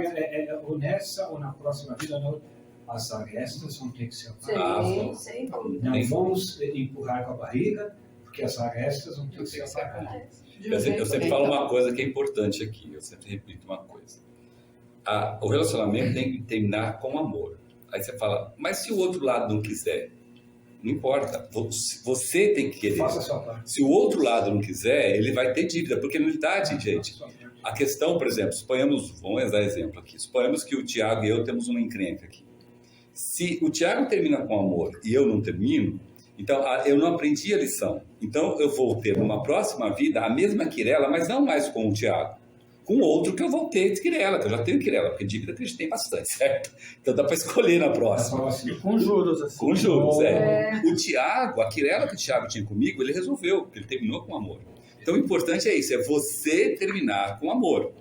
Ou nessa ou na próxima vida, as arestas vão ter que ser apagadas. Sem dúvida. Não vamos empurrar com a barriga, porque as arestas vão ter que ser apagadas. Eu sempre falo uma coisa que é importante aqui, eu sempre repito uma coisa. O relacionamento tem que terminar com amor. Aí você fala, mas se o outro lado não quiser? Não importa, você tem que querer. Faça a sua parte. Se o outro lado não quiser, ele vai ter dívida, porque não está, gente. A questão, por exemplo, vamos dar exemplo aqui, suponhamos que o Tiago e eu temos uma encrenca aqui. Se o Tiago termina com amor e eu não termino, então eu não aprendi a lição. Então eu vou ter numa próxima vida a mesma quirela, mas não mais com o Tiago. Com outro que eu vou ter de quirela, que eu já tenho quirela, porque dívida que a gente tem bastante, certo? Então dá para escolher na próxima. Com juros, assim. Com juros, O Tiago, a quirela que o Tiago tinha comigo, ele resolveu, porque ele terminou com amor. Então o importante é isso, é você terminar com amor.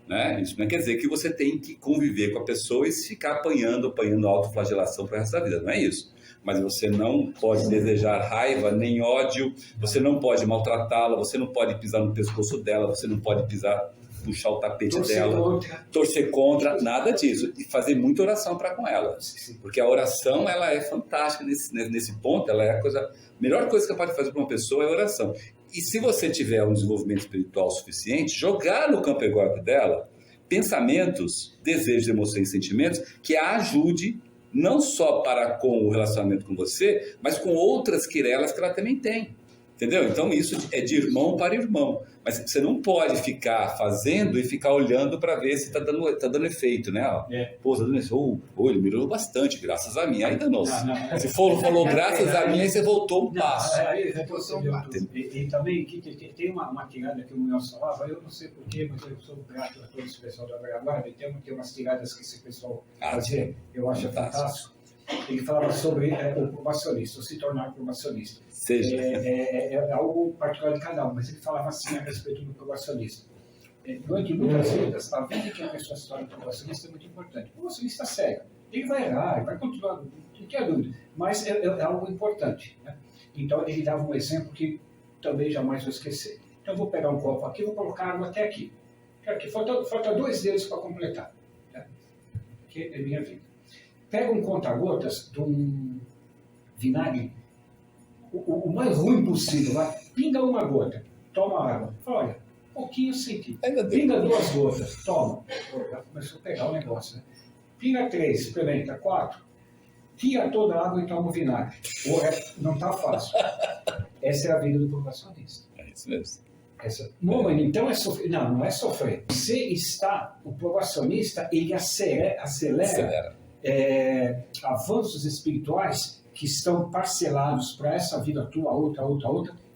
Né? Isso não quer dizer que você tem que conviver com a pessoa e ficar apanhando autoflagelação para o resto da vida, não é isso. Mas você não pode desejar raiva nem ódio, você não pode maltratá-la, você não pode pisar no pescoço dela, você não pode puxar o tapete dela, torcer contra, nada disso. E fazer muita oração para com ela. Porque a oração, ela é fantástica nesse ponto, ela é a melhor coisa que pode fazer para uma pessoa é a oração. E se você tiver um desenvolvimento espiritual suficiente, jogar no campo egóico dela pensamentos, desejos, emoções e sentimentos que a ajude não só para com o relacionamento com você, mas com outras querelas que ela também tem. Entendeu? Então isso é de irmão para irmão. Mas você não pode ficar fazendo e ficar olhando para ver se está dando efeito, né? Pô, tá dando efeito. Ele melhorou bastante, graças a mim. Aí danou-se. Se falou graças a mim, aí você voltou um passo. E também tem uma tirada que o Nelson falava, eu não sei porquê, mas eu sou grato a todo esse pessoal da Guarda, tem umas tiradas que esse pessoal fazia, eu acho fantástico. Ele falava sobre o probacionista, o se tornar probacionista. É algo particular de cada um, mas ele falava assim a respeito do probacionista. Durante muitas vidas, a vida que a pessoa se torna probacionista é muito importante. O probacionista cego, ele vai errar, ele vai continuar, não tem dúvida, mas é algo importante, né? Então ele dava um exemplo que também jamais vou esquecer. Então eu vou pegar um copo aqui, vou colocar água até aqui. Falta 2 dedos para completar. Né? Que é minha vida. Pega um conta-gotas de um vinagre, o mais ruim possível, vai, pinga uma gota, toma água. Olha, pouquinho senti. Pinga 2 gotas, toma. Já começou a pegar o negócio, né? Pinga 3, experimenta, 4. Tira toda a água e toma o vinagre. Não está fácil. Essa é a vida do probacionista. É isso mesmo. Então é sofrer. Não é sofrer. O probacionista, ele acelera. Avanços espirituais que estão parcelados para essa vida tua, outra,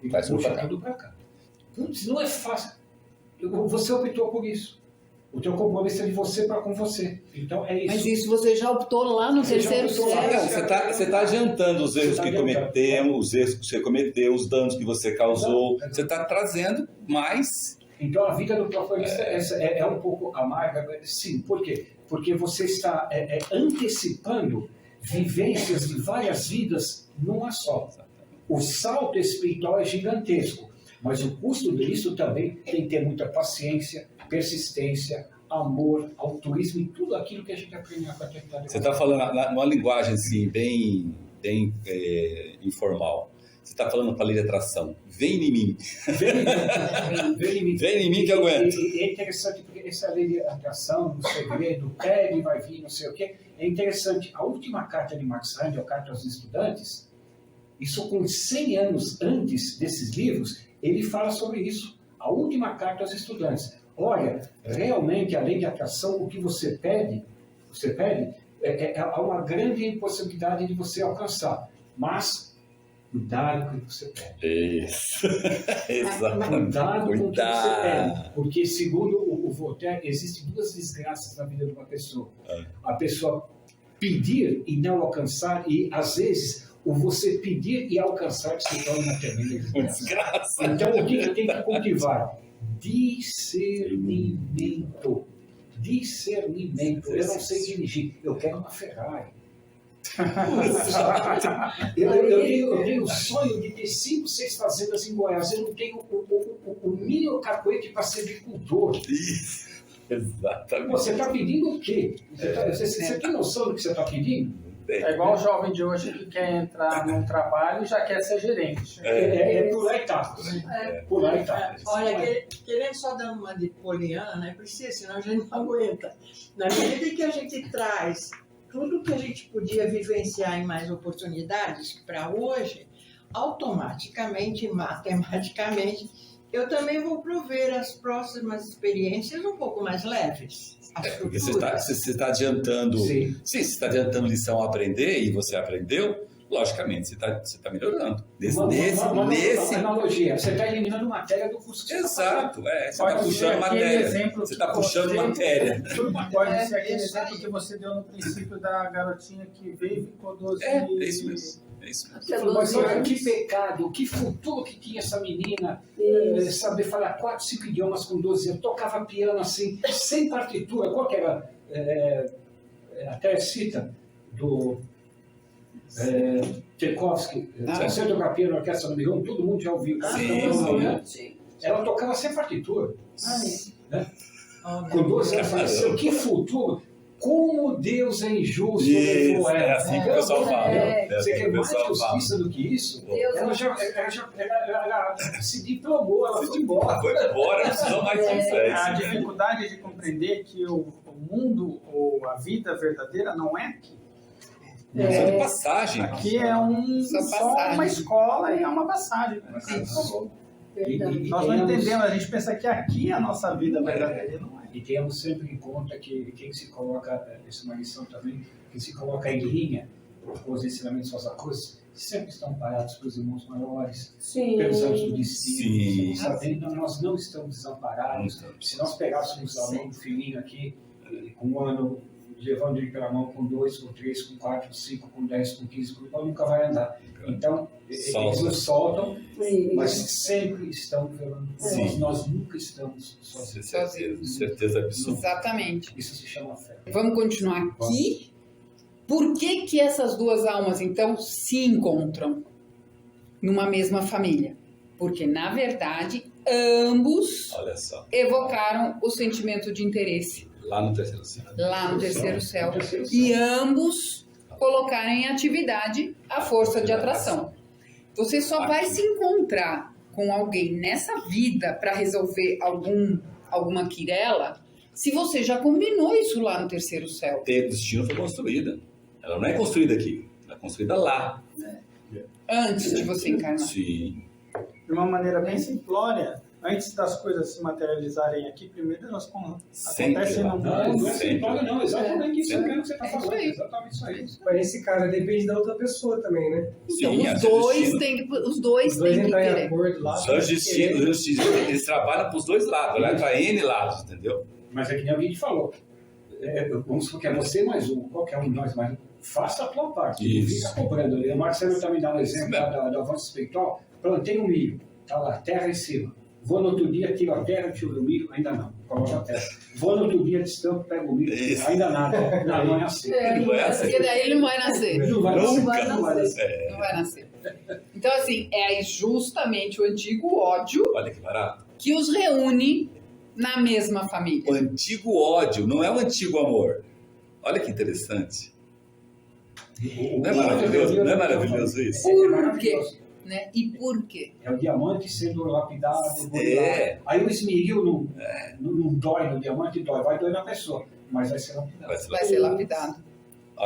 e vai puxar tudo para cá. Putz, não é fácil. Você optou por isso. O teu compromisso é de você para com você. Então é isso. Mas isso você já optou lá no terceiro céu. Você está adiantando os erros que cometemos, os erros que você cometeu, os danos que você causou. Você está trazendo mais. Então a vida do probacionista é um pouco amarga, sim. Por quê? Porque você está antecipando vivências de várias vidas numa só. O salto espiritual é gigantesco, mas o custo disso também tem que ter muita paciência, persistência, amor, altruísmo e tudo aquilo que a gente aprende na fraternidade. Você está falando numa linguagem assim, bem informal. Você está falando para a lei de atração. Vem em mim. Vem em mim que eu aguento. E é interessante porque essa lei de atração, o segredo, pede, vai vir, não sei o quê. É interessante. A última carta de Max Heindel, a carta aos estudantes, isso com 100 anos antes desses livros, ele fala sobre isso. A última carta aos estudantes. Olha, realmente a lei de atração, o que você pede, há uma grande impossibilidade de você alcançar. Mas cuidado com o que você pede. Isso. Exatamente. Cuidado com o que você pede. Porque, segundo o Voltaire, existem 2 desgraças na vida de uma pessoa. A pessoa pedir e não alcançar, e, às vezes, o você pedir e alcançar se torna uma tremenda desgraça. Então, o que tem que cultivar? Discernimento. Eu não sei dirigir. Eu quero uma Ferrari. Eu tenho o sonho de ter 5, 6 fazendas em Goiás. Eu não tenho o mínimo cacoete para ser agricultor. Exatamente. Você está pedindo o quê? Você tem noção do que você está pedindo? É igual o jovem de hoje que quer entrar num trabalho e já quer ser gerente. Por lá e tá. Olha, querendo só dar uma de poliana, precisa, senão a gente não aguenta. Na medida em que a gente traz tudo que a gente podia vivenciar em mais oportunidades para hoje, automaticamente, matematicamente, eu também vou prover as próximas experiências um pouco mais leves. Porque você está adiantando. Sim, você está adiantando lição a aprender e você aprendeu, logicamente, você está melhorando. Nesse analogia, você está eliminando matéria do curso que Exato, você está puxando matéria. Você está puxando matéria. Pode ser aquele exemplo que você deu no princípio da garotinha que veio e ficou 12 É isso mesmo. Mas olha que pecado, que futuro que tinha essa menina, saber falar 4, 5 idiomas com 12 anos, tocava piano assim, sem partitura. Qual que era? Até cita do Tchaikovsky, Concerto para Piano, Orquestra número 1, todo mundo já ouviu. Sim. Ela tocava sem partitura. Né? Com 12 anos, que futuro. como Deus é injusto. Isso, é assim que o pessoal fala. Você assim quer que o mais pessoal justiça do que isso? Deus Ela se diplomou, ela foi embora. Foi embora, não precisou mais disso. A dificuldade de compreender que o mundo ou a vida verdadeira não é aqui. Só de passagem. Aqui é só uma escola e é uma passagem. Como você falou. Nós não entendemos, a gente pensa que aqui é a nossa vida verdadeira, não é? E temos sempre em conta que quem se coloca, essa é uma lição também, quem se coloca em linha com os ensinamentos Rosa Cruz, sempre estão parados para os irmãos maiores, pelos anos do destino, sabendo que nós não estamos desamparados. Se nós pegássemos o aluno, filhinho aqui, com um ano, levando ele pela mão com 2, com 3, com 4, com 5, com 10, com 15, com 20, nunca vai andar. Então, eles nos soltam, mas sempre estão falando por nós. Nós nunca estamos sozinhos. Certeza absoluta. Exatamente. Isso se chama fé. Vamos continuar aqui. Por que essas duas almas, então, se encontram numa mesma família? Porque, na verdade, ambos evocaram o sentimento de interesse. Lá no terceiro céu. Lá no terceiro céu. E ambos colocaram em atividade a força de atração. Você só vai se encontrar com alguém nessa vida para resolver alguma quirela se você já combinou isso lá no terceiro céu. O destino foi construída. Ela não é construída aqui, ela é construída lá. Antes de você encarnar. Sim. De uma maneira bem simplória, antes das coisas se materializarem aqui, primeiro elas acontecem no mundo. Não é simplório, não, exatamente isso mesmo que você está falando. Exatamente isso aí. Mas nesse caso depende da outra pessoa também, né? Então, Sim, os dois têm que querer. Lá, Eles trabalham para os dois lados, olhar para N lados, entendeu? Mas é que nem alguém te falou. Vamos supor que é você mais um, qualquer um de nós mais um. Faça a tua parte. Isso. Fica cobrando ali. O Marcelo também dá um exemplo do avanço espiritual. Plantei um milho, tá lá, terra em cima. Vou no outro dia, tiro a terra, tiro o milho, ainda não. Coloco a terra. Vou no outro dia, destampo, pego o milho, ainda nada. Não é assim. Não é assim. Porque daí ele não vai nascer. Não vai Não vai nascer. Então, assim, é justamente o antigo ódio Olha que barato. que os reúne na mesma família. O antigo ódio, não é o antigo amor. Olha que interessante. Não é maravilhoso? Não é maravilhoso isso? Por quê? Né? E por quê? É o diamante sendo lapidado. É. Aí o esmeril não dói no diamante, vai doer na pessoa, mas vai ser lapidado. Vai ser lapidado.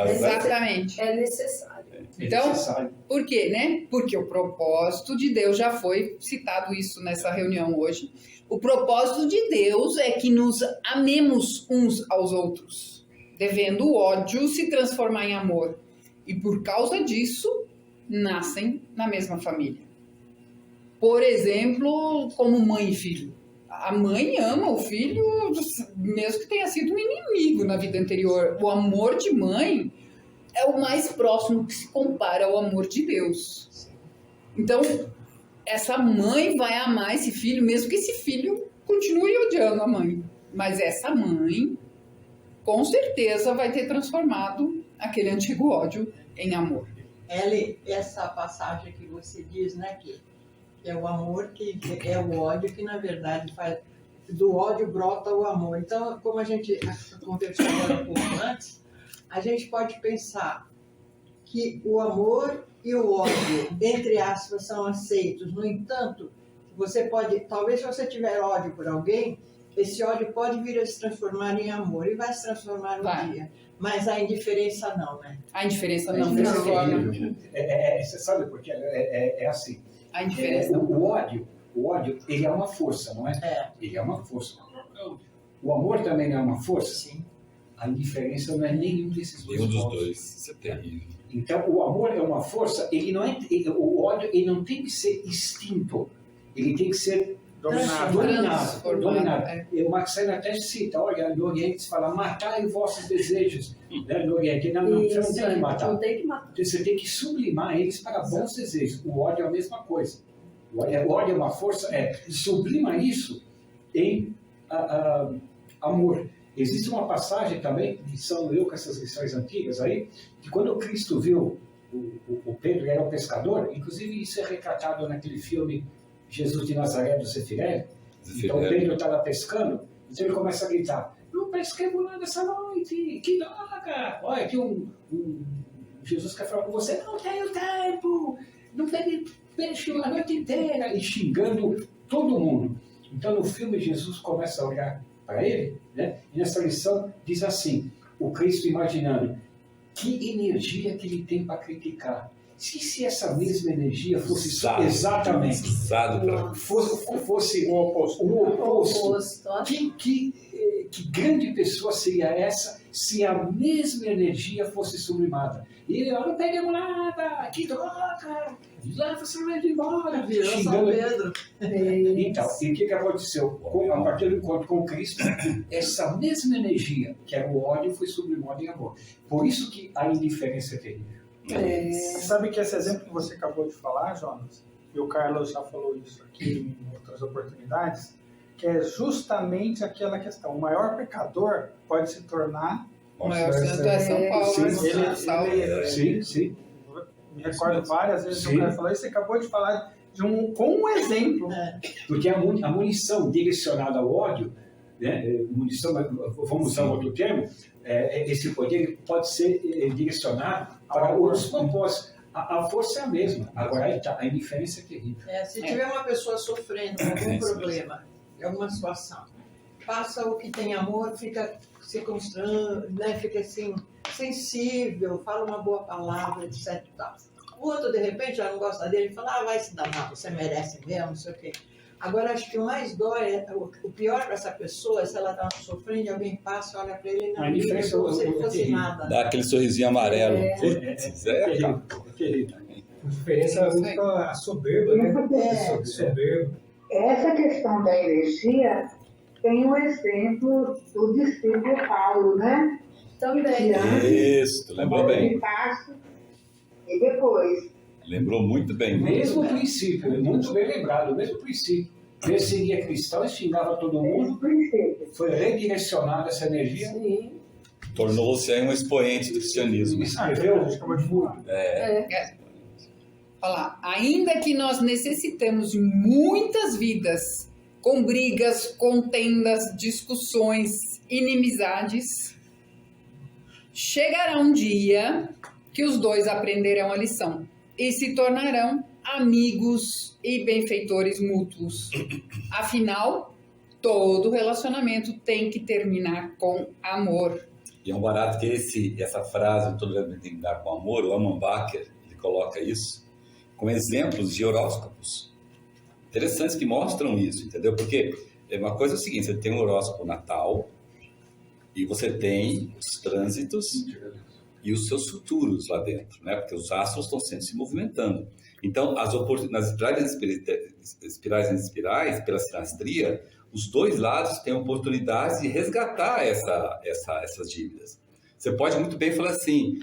Exatamente. É necessário. Então, necessário. por quê, né? Porque o propósito de Deus já foi citado isso nessa reunião hoje. O propósito de Deus é que nos amemos uns aos outros, devendo o ódio se transformar em amor. E por causa disso, nascem na mesma família. Por exemplo, como mãe e filho. A mãe ama o filho, mesmo que tenha sido um inimigo na vida anterior. O amor de mãe é o mais próximo que se compara ao amor de Deus. Então, essa mãe vai amar esse filho, mesmo que esse filho continue odiando a mãe. Mas essa mãe, com certeza, vai ter transformado aquele antigo ódio em amor. Eli, essa passagem que você diz, né, que é o amor que é o ódio que, na verdade, faz, do ódio brota o amor. Então, como a gente conversou agora um pouco antes, a gente pode pensar que o amor e o ódio, entre aspas, são aceitos. No entanto, você pode, talvez se você tiver ódio por alguém, esse ódio pode vir a se transformar em amor e vai se transformar um dia. Mas a indiferença não, né? A indiferença não transforma. Você sabe por quê? É assim. A indiferença. O ódio, ele é uma força, não é? Ele é uma força. O amor também não é uma força? Sim. A indiferença não é nenhum desses dois. Nenhum dos dois. Isso é terrível. Então, o amor é uma força, o ódio ele não tem que ser extinto. Ele tem que ser dominado. O Marcelo até cita, olha, no Oriente se fala, matai os vossos desejos. Né? No Oriente, você não tem que matar. Não tem que matar. Você tem que sublimar eles para bons desejos. O ódio é a mesma coisa. O ódio é uma força, sublima isso em amor. Existe uma passagem também, de São Leu, com essas lições antigas aí, que quando Cristo viu o Pedro, era um pescador, inclusive isso é retratado naquele filme Jesus de Nazaré do Zefirelli. Então Pedro estava pescando, então ele começa a gritar, não esquemulando essa noite, que droga! Olha, aqui Jesus quer falar com você, não tenho tempo, não tem peixe a noite inteira, e xingando todo mundo. Então, no filme, Jesus começa a olhar para ele, né? E nessa lição diz assim, o Cristo imaginando, que energia que ele tem para criticar. Se essa mesma energia fosse exatamente fosse o oposto, que grande pessoa seria essa se a mesma energia fosse sublimada? E ele, não pegamos nada, que droga, leva essa merda embora. Virou São Pedro. Então, e o que aconteceu? A partir do encontro com Cristo, essa mesma energia, que era o ódio, foi sublimada em amor. Por isso que a indiferença é terrível. Sabe que esse exemplo que você acabou de falar, Jonas, e o Carlos já falou isso aqui em outras oportunidades, que é justamente aquela questão. O maior pecador pode se tornar... O maior santo é São Paulo. Sim. Me recordo várias vezes que o cara falou isso, você acabou de falar com um exemplo. Porque a munição direcionada ao ódio, né, munição, vamos usar outro termo, esse poder pode ser direcionado para outros propósitos. A força é a mesma, agora aí tá, a indiferença é terrível. Se tiver uma pessoa sofrendo com algum problema, em alguma situação, passa o que tem amor, fica se constrange, né, fica assim, sensível, fala uma boa palavra, etc. Tal. O outro, de repente, já não gosta dele e fala, vai se danar, você merece mesmo, não sei o quê. Agora, acho que o mais dói, o pior para essa pessoa, se ela está sofrendo, alguém passa, olha para ele e não liga como se ele fosse nada. Dá aquele sorrisinho amarelo. A diferença é muito a soberba, né? Soberba. Essa questão da heresia tem um exemplo do discípulo Paulo, né? Também. Isso, lembrou bem. E depois. Lembrou muito bem. Mesmo princípio, muito bem lembrado, o mesmo princípio. Ele seria cristão e xingava todo mundo, foi redirecionada essa energia. Sim. Tornou-se aí um expoente do cristianismo. Escreveu. Falar, ainda que nós necessitamos de muitas vidas, com brigas, contendas, discussões, inimizades, chegará um dia que os dois aprenderão a lição e se tornarão amigos e benfeitores mútuos. Afinal, todo relacionamento tem que terminar com amor. E é um barato que essa frase, todo relacionamento tem que terminar com amor, o Amon Baker, ele coloca isso com exemplos de horóscopos interessantes que mostram isso, entendeu? Porque uma coisa é o seguinte, você tem um horóscopo natal e você tem os trânsitos e os seus futuros lá dentro, né? Porque os astros estão sempre se movimentando. Então, nas espirais e espirais, pela sinastria, os dois lados têm oportunidades de resgatar essas dívidas. Você pode muito bem falar assim,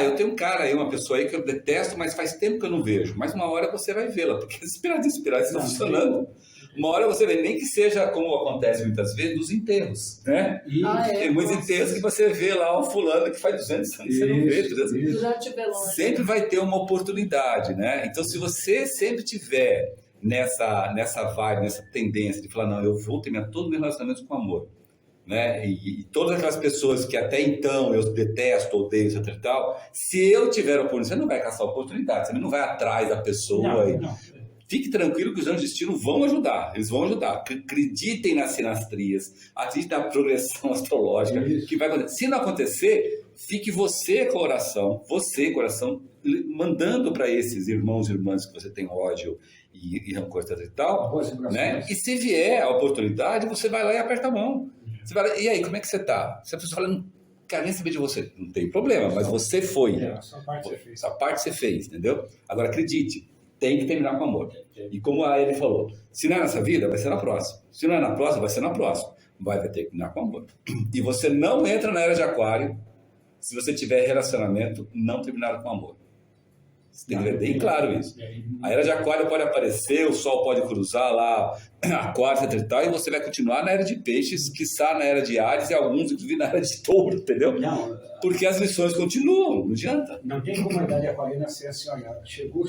eu tenho um cara aí, uma pessoa aí que eu detesto, mas faz tempo que eu não vejo. Mas uma hora você vai vê-la, porque as espirais e espirais estão funcionando. Uma hora você vê, nem que seja como acontece muitas vezes, nos enterros, né? Tem muitos enterros que você vê lá o fulano que faz 200 anos, você não vê. Durante o velório. Sempre vai ter uma oportunidade, né? Então, se você sempre tiver nessa vibe, nessa tendência de falar, não, eu vou terminar todos os meus relacionamentos com amor, né? E todas aquelas pessoas que até então eu detesto, odeio, etc e tal, se eu tiver oportunidade, você não vai caçar oportunidade, você não vai atrás da pessoa. Não. Fique tranquilo que os anjos de destino vão ajudar, eles vão ajudar. Acreditem nas sinastrias, acreditem na progressão astrológica, que vai acontecer. Se não acontecer, fique você, coração, mandando para esses irmãos e irmãs que você tem ódio e rancor e tal, né? E se vier a oportunidade, você vai lá e aperta a mão. Você vai lá, e aí, como é que você está? Se a pessoa fala, não quero nem saber de você, não tem problema, mas você foi. Essa parte você fez, entendeu? Agora, acredite. Tem que terminar com amor. E como a ele falou, se não é nessa vida, vai ser na próxima. Se não é na próxima, vai ser na próxima. Vai ter que terminar com amor. E você não entra na era de aquário se você tiver relacionamento não terminado com amor. Você tem que ver bem claro isso. A era de aquário pode aparecer, o sol pode cruzar lá, aquário, etc e tal, e você vai continuar na era de peixes, quiçá na era de Áries e alguns, inclusive, na era de touro, entendeu? Porque as lições continuam, não adianta. Não tem como a idade aquariana ser assim, olha, chegou.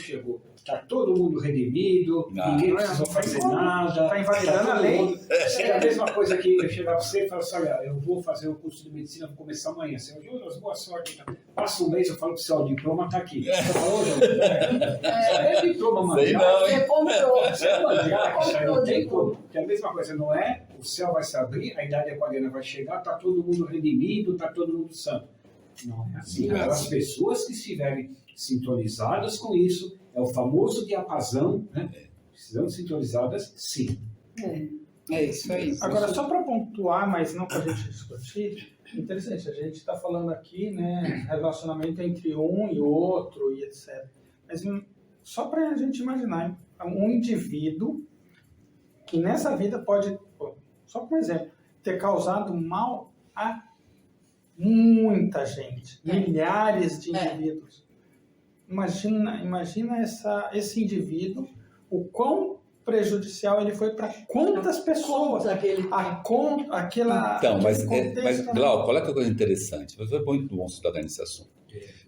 está todo mundo redimido, ninguém precisou fazer nada. Está invalidando a lei. É a mesma coisa que eu chegar para você e falar assim, olha, eu vou fazer o curso de medicina, vou começar amanhã. Você Jonas, boa sorte. Passa um mês, eu falo para você, o diploma está aqui. Você falou, é diploma, mano. Você comprou. Não tem como. Que é a mesma coisa, não é? O céu vai se abrir, a idade aquariana vai chegar, está todo mundo redimido, está todo mundo santo. Não é assim. As pessoas que estiverem sintonizadas com isso, é o famoso diapasão, né? Precisam sintonizadas, sim. É isso aí. Agora, só para pontuar, mas não para a gente discutir, interessante, a gente está falando aqui, né, relacionamento entre um e outro e etc. Mas só para a gente imaginar, um indivíduo que nessa vida pode, só por exemplo, ter causado mal a muita gente, milhares de indivíduos. Imagina esse indivíduo, o quão prejudicial ele foi para quantas pessoas. Então, mas Glauco, olha que coisa interessante. Foi muito bom estudar nesse assunto.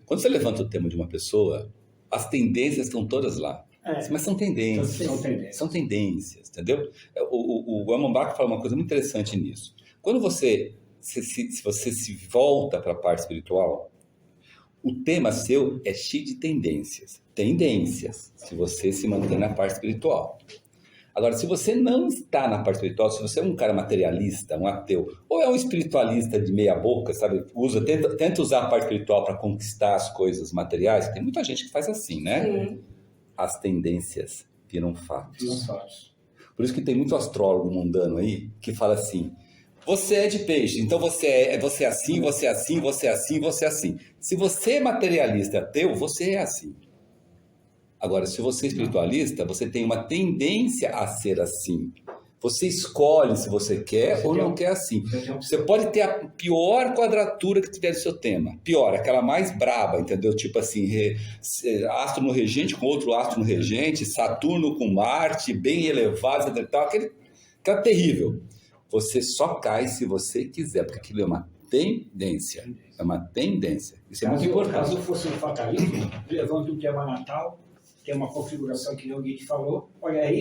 Quando você levanta o tema de uma pessoa, as tendências estão todas lá. Mas são tendências. São tendências, entendeu? O Elman Bach fala uma coisa muito interessante nisso. Quando se você se volta para a parte espiritual, o tema seu é cheio de tendências. Tendências, se você se mantém na parte espiritual. Agora, se você não está na parte espiritual, se você é um cara materialista, um ateu, ou é um espiritualista de meia boca, sabe? Tenta usar a parte espiritual para conquistar as coisas materiais. Tem muita gente que faz assim, né? Sim. As tendências viram fatos. Por isso que tem muito astrólogo mundano aí que fala assim: você é de peixe, então você é assim, você é assim, você é assim, você é assim. Se você é materialista, ateu, você é assim. Agora, se você é espiritualista, você tem uma tendência a ser assim. Você escolhe se você quer ou não quer assim. Você pode ter a pior quadratura que tiver do seu tema. Pior, aquela mais braba, entendeu? Tipo assim, astro no regente com outro astro no regente, Saturno com Marte, bem elevado, tal, aquela terrível. Você só cai se você quiser, porque aquilo é uma tendência. É uma tendência. Isso é muito importante. Caso fosse um fatalismo, levando o tema natal, tem uma configuração que ninguém te falou, olha,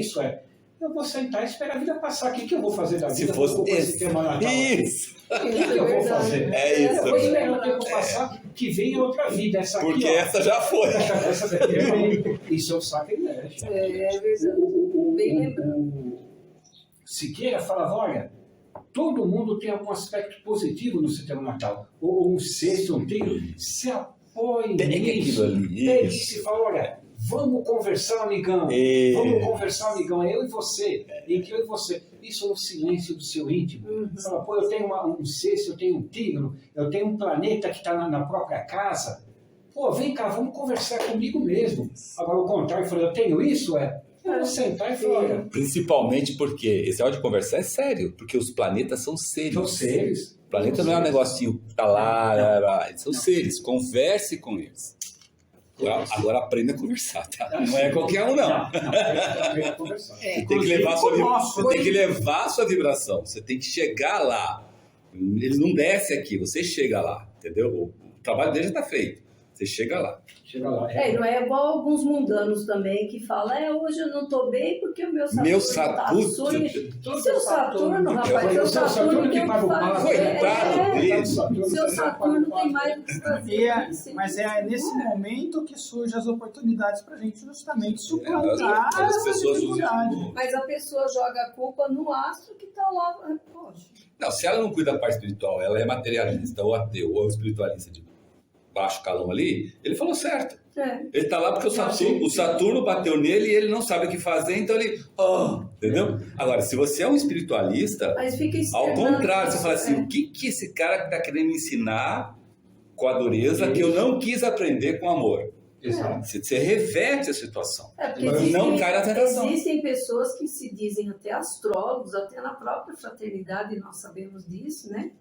eu vou sentar e esperar a vida passar. O que eu vou fazer da vida? Se fosse esse tema natal. Isso! O que eu vou fazer? É isso. Eu vou esperar o tempo passar, que venha outra vida. Essa aqui, porque essa já foi. Essa daqui é isso é um sacrilégio. É verdade. Bem lembrado. O Siqueira falava, olha, todo mundo tem algum aspecto positivo no seu tema natal. Ou um sexto, um trio. Se apoie nisso. Ele se fala, olha, vamos conversar, amigão. Vamos conversar, amigão. É eu e você. Entre eu e você. Isso é o silêncio do seu íntimo. Fala, pô, eu tenho um sexto, eu tenho um tigre, eu tenho um planeta que está na própria casa. Pô, vem cá, vamos conversar comigo mesmo. Agora, o contrário, eu falei, eu tenho isso, eu vou sentar e falar, olha. Principalmente porque esse áudio de conversar é sério, porque os planetas são seres. São seres. O planeta não é um negocinho que tá lá, eles são seres. Converse com eles. Agora aprenda a conversar, tá? Não é qualquer um, não. Você tem que levar a sua vibração. Você tem que chegar lá. Eles não descem aqui, você chega lá, entendeu? O trabalho dele já está feito. Você chega lá. Não é igual alguns mundanos também que falam, hoje eu não estou bem porque o meu Saturno está seu Saturno, rapaz, seu Saturno tem o que fazer. Coitado dele. Seu Saturno tem mais o que fazer. Mas é nesse momento que surgem as oportunidades para a gente justamente suplantar as pessoas. Mas a pessoa joga a culpa no astro que está lá. Poxa. Não, se ela não cuida da parte espiritual, ela é materialista, ou ateu, ou espiritualista de baixo calão ali, ele falou certo. Ele está lá porque o Saturno bateu nele e ele não sabe o que fazer, então ele... entendeu? Agora, se você é um espiritualista, ao contrário, você fala assim, o que esse cara está querendo me ensinar com a dureza que eu não quis aprender com amor? Exato. Você reverte a situação. Não cai na tentação. Existem pessoas que se dizem até astrólogos, até na própria fraternidade, nós sabemos disso, né?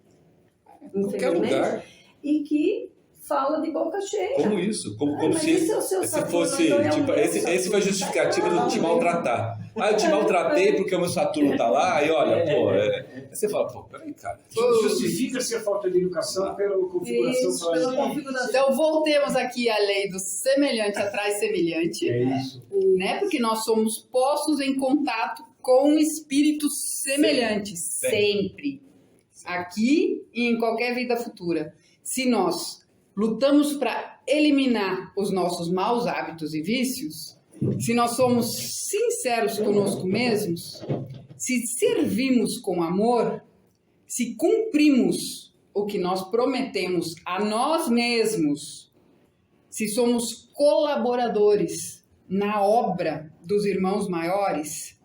Em qualquer lugar. E que fala de boca cheia. Como isso? Como mas se esse é o seu se Saturno, fosse, então é o tipo, meu esse foi a Saturno. justificativa de Não, te maltratar. Ah, eu te maltratei porque o meu Saturno tá lá, e olha, pô, aí você fala, pô, peraí, cara. Justifica-se a falta de educação pela configuração Isso, pela planejada. configuração. Então, voltemos aqui à lei do semelhante atrai semelhante, É isso. né? Porque nós somos postos em contato com espíritos semelhantes, sempre. Aqui e em qualquer vida futura. Se nós lutamos para eliminar os nossos maus hábitos e vícios, se nós somos sinceros conosco mesmos, se servimos com amor, se cumprimos o que nós prometemos a nós mesmos, se somos colaboradores na obra dos irmãos maiores,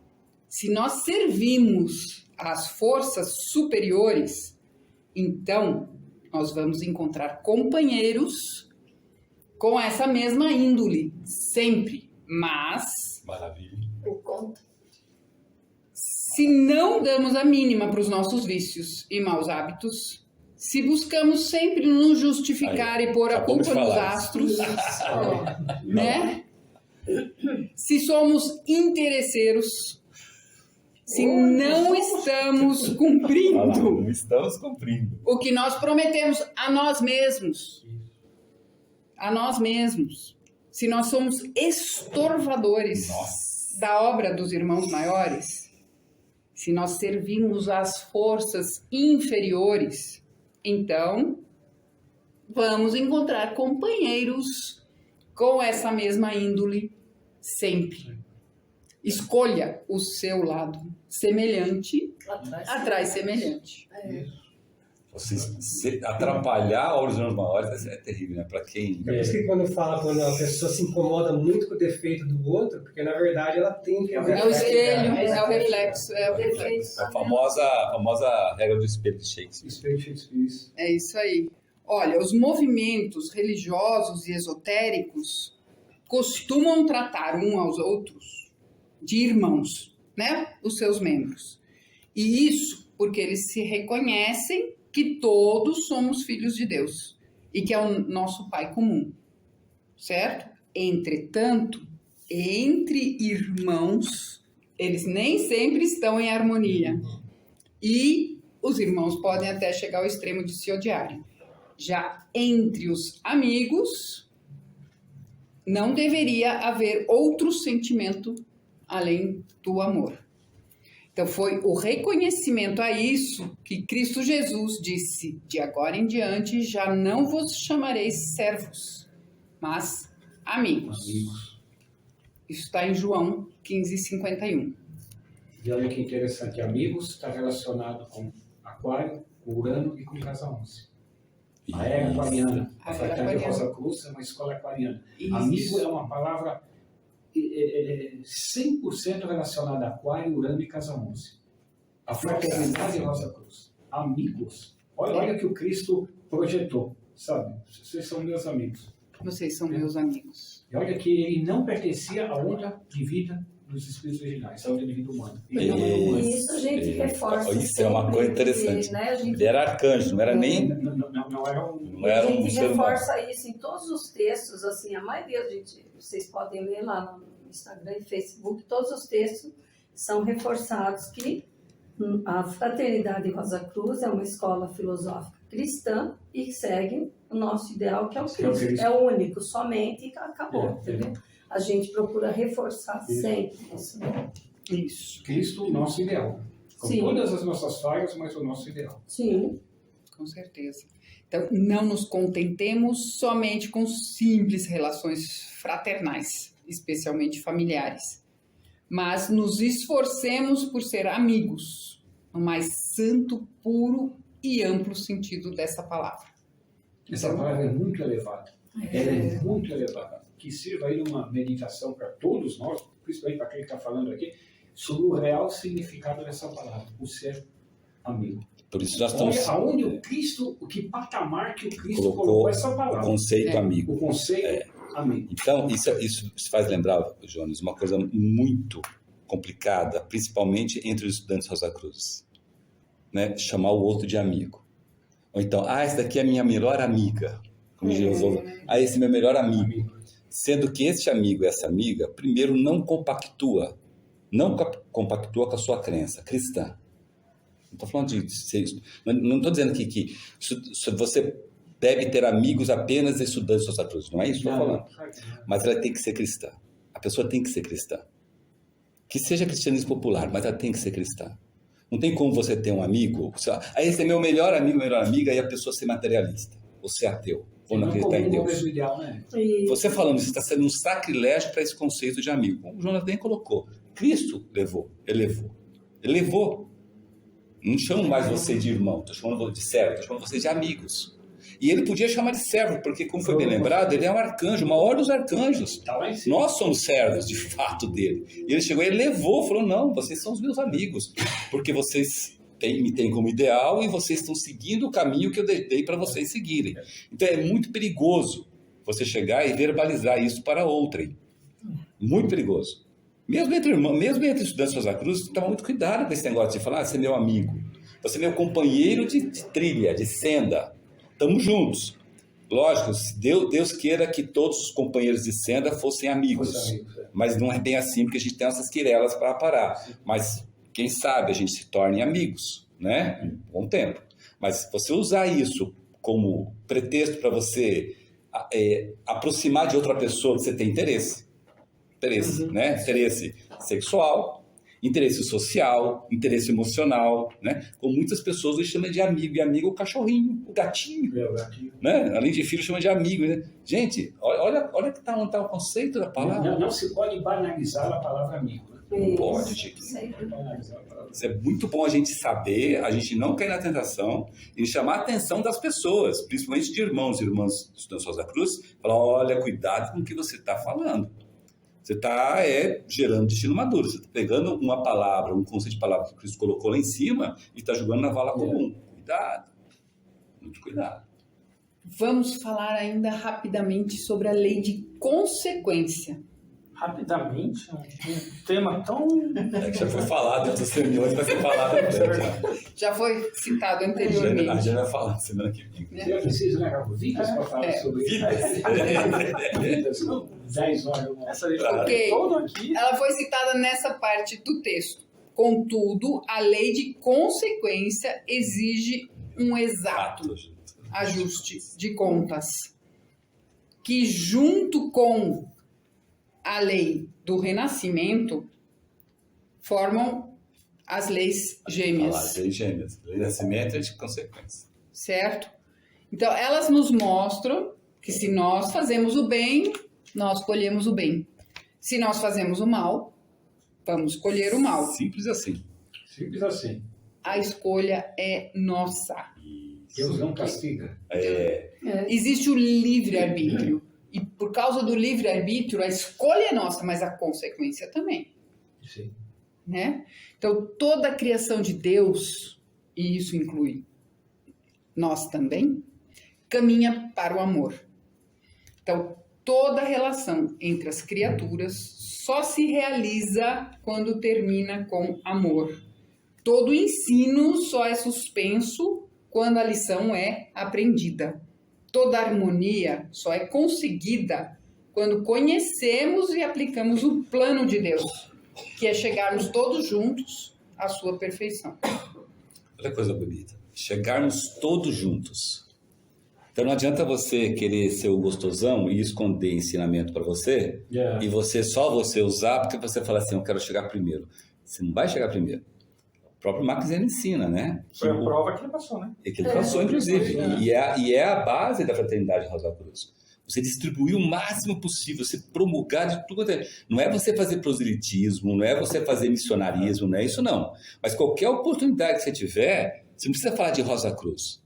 se nós servimos às forças superiores, então nós vamos encontrar companheiros com essa mesma índole, sempre. Mas, Maravilha. Por conta. se não damos a mínima para os nossos vícios e maus hábitos, se buscamos sempre nos justificar e pôr a acabamos culpa de nos falar astros, né? Se somos interesseiros, se não estamos Olha lá, cumprindo não estamos cumprindo. o que nós prometemos a nós mesmos, se nós somos estorvadores Nossa. da obra dos irmãos maiores, se nós servimos às forças inferiores, então vamos encontrar companheiros com essa mesma índole sempre. Escolha o seu lado. Semelhante atrai semelhante. Você atrapalhar a obra dos irmãos maiores é terrível, né? Para quem... É por isso que quando a pessoa se incomoda muito com o defeito do outro, porque na verdade ela tem que... É o espelho, é o reflexo, é o reflexo. A famosa regra do espelho de Shakespeare. Espelho de Shakespeare. É isso aí. Olha, os movimentos religiosos e esotéricos costumam tratar uns aos outros de irmãos, né? Os seus membros. E isso porque eles se reconhecem que todos somos filhos de Deus e que é o nosso Pai comum, certo? Entretanto, entre irmãos, eles nem sempre estão em harmonia. E os irmãos podem até chegar ao extremo de se odiarem. Já entre os amigos, não deveria haver outro sentimento além do amor. Então, foi o reconhecimento a isso que Cristo Jesus disse: de agora em diante já não vos chamareis servos, mas amigos. Isso está em João 15:51. E olha que interessante, amigos está relacionado com Aquário, com Urano e com Casa 11. A era aquariana, a Fraternidade Rosa Cruz é uma escola aquariana. Isso. Amigo é uma palavra 100% relacionada a Aquário, Urano e Casa 11. A Fraternidade Rosa Cruz. Amigos. Olha o que o Cristo projetou, sabe? Vocês são meus amigos. Vocês são meus amigos. E olha que ele não pertencia à onda de vida dos espíritos originais, à onda de vida humana. Ele não era humano. E isso a gente reforça. Isso é uma coisa sempre, interessante. né? A gente, Ele era arcanjo, não era nem... Não era um... Não era a um gente ser humano. reforça isso em todos os textos, assim, a maioria, vocês podem ler lá no Instagram e Facebook, todos os textos são reforçados que a Fraternidade Rosa Cruz é uma escola filosófica cristã e segue o nosso ideal, que é o Cristo. É o único, somente, e acabou, entendeu? A gente procura reforçar sempre isso. Isso. Cristo, o nosso ideal. Com Sim. todas as nossas falhas, mas o nosso ideal. Sim. Com certeza. Então, não nos contentemos somente com simples relações fraternais, especialmente familiares, mas nos esforcemos por ser amigos, no mais santo, puro e amplo sentido dessa palavra. Essa palavra é muito elevada. Ela é muito elevada. Que sirva aí uma meditação para todos nós, principalmente para quem está falando aqui, sobre o real significado dessa palavra, o ser amigo. Por isso nós estamos... Olha aonde o Cristo, que patamar que o Cristo colocou colocou essa palavra. o conceito amigo. O conceito amigo. Então, isso faz lembrar, Jones, uma coisa muito complicada, principalmente entre os estudantes Rosa Cruz, né? Chamar o outro de amigo. Ou então, essa daqui é a minha melhor amiga. Como Jesus, esse é meu melhor amigo. Sendo que este amigo e essa amiga, primeiro, não compactua com a sua crença cristã. Não estou falando de ser isso. Não estou dizendo que você deve ter amigos apenas estudantes de Rosa Cruz. Não é isso que eu estou falando. Mas ela tem que ser cristã. A pessoa tem que ser cristã. Que seja cristianismo popular, mas ela tem que ser cristã. Não tem como você ter um amigo, esse é meu melhor amigo, melhor amiga, e a pessoa ser materialista, ou ser ateu, ou não acreditar em Deus. Ideal, né? Você falando isso está sendo um sacrilégio para esse conceito de amigo. Como o Jonas bem colocou. Cristo elevou. Não chamo mais você de irmão, estou chamando de servo, estou chamando você de amigos. E ele podia chamar de servo, porque, como foi bem lembrado, ele é um arcanjo, o maior dos arcanjos. Nós somos servos, de fato, dele. E ele chegou e elevou, falou, não, vocês são os meus amigos, porque vocês me têm como ideal e vocês estão seguindo o caminho que eu dei para vocês seguirem. Então, é muito perigoso você chegar e verbalizar isso para outrem. Muito perigoso. Mesmo entre irmãos, mesmo entre estudantes de Rosa Cruz, toma muito cuidado com esse negócio de falar, você é meu amigo, você é meu companheiro de trilha, de senda. Estamos juntos. Lógico, Deus queira que todos os companheiros de senda fossem amigos. Mas não é bem assim, porque a gente tem essas quirelas para parar. Mas, quem sabe, a gente se torne amigos, né? Com o tempo. Mas você usar isso como pretexto para você aproximar de outra pessoa que você tem interesse, né? Interesse sexual, interesse social, interesse emocional, né? Como muitas pessoas hoje chamam de amigo, e amigo é o cachorrinho, o gatinho, né? Além de filho, chama de amigo, né? Gente, olha que tá o conceito da palavra. Não se pode banalizar a palavra amigo. Não pode, Chico. Isso é muito bom a gente saber, a gente não cair na tentação e chamar a atenção das pessoas, principalmente de irmãos e irmãs de Rosa Cruz, falar, olha, cuidado com o que você está falando. Você está gerando destino maduro. Você está pegando uma palavra, um conceito de palavra que Cristo colocou lá em cima e está jogando na vala comum. Cuidado. Muito cuidado. Vamos falar ainda rapidamente sobre a lei de consequência. Rapidamente, um tema tão... que já foi falado em outras reuniões, vai ser falado também. Já foi citado anteriormente. A gente vai falar semana que vem. Eu preciso, né, Vidas para falar sobre isso. Vidas, não 10 horas. Ok, ela foi citada nessa parte do texto. Contudo, a lei de consequência exige um exato ajuste de contas, que junto com a lei do renascimento formam as leis gêmeas. As leis gêmeas. Lei do nascimento e de consequência. Certo? Então, elas nos mostram que se nós fazemos o bem, nós colhemos o bem. Se nós fazemos o mal, vamos colher o mal. Simples assim. Simples assim. A escolha é nossa. Deus não castiga. Existe o livre-arbítrio. E por causa do livre-arbítrio, a escolha é nossa, mas a consequência também. Sim. Né? Então, toda a criação de Deus, e isso inclui nós também, caminha para o amor. Então, toda relação entre as criaturas só se realiza quando termina com amor. Todo ensino só é suspenso quando a lição é aprendida. Toda harmonia só é conseguida quando conhecemos e aplicamos o plano de Deus, que é chegarmos todos juntos à sua perfeição. Olha que coisa bonita. Chegarmos todos juntos. Então não adianta você querer ser o gostosão e esconder ensinamento para você, e só você usar, porque você fala assim, eu quero chegar primeiro. Você não vai chegar primeiro. O próprio Max ensina, né? Foi a prova que ele passou, né? Que ele passou, inclusive. E é a base da fraternidade Rosa Cruz. Você distribuir o máximo possível, você promulgar de tudo. Não é você fazer proselitismo, não é você fazer missionarismo, não é isso não. Mas qualquer oportunidade que você tiver, você não precisa falar de Rosa Cruz.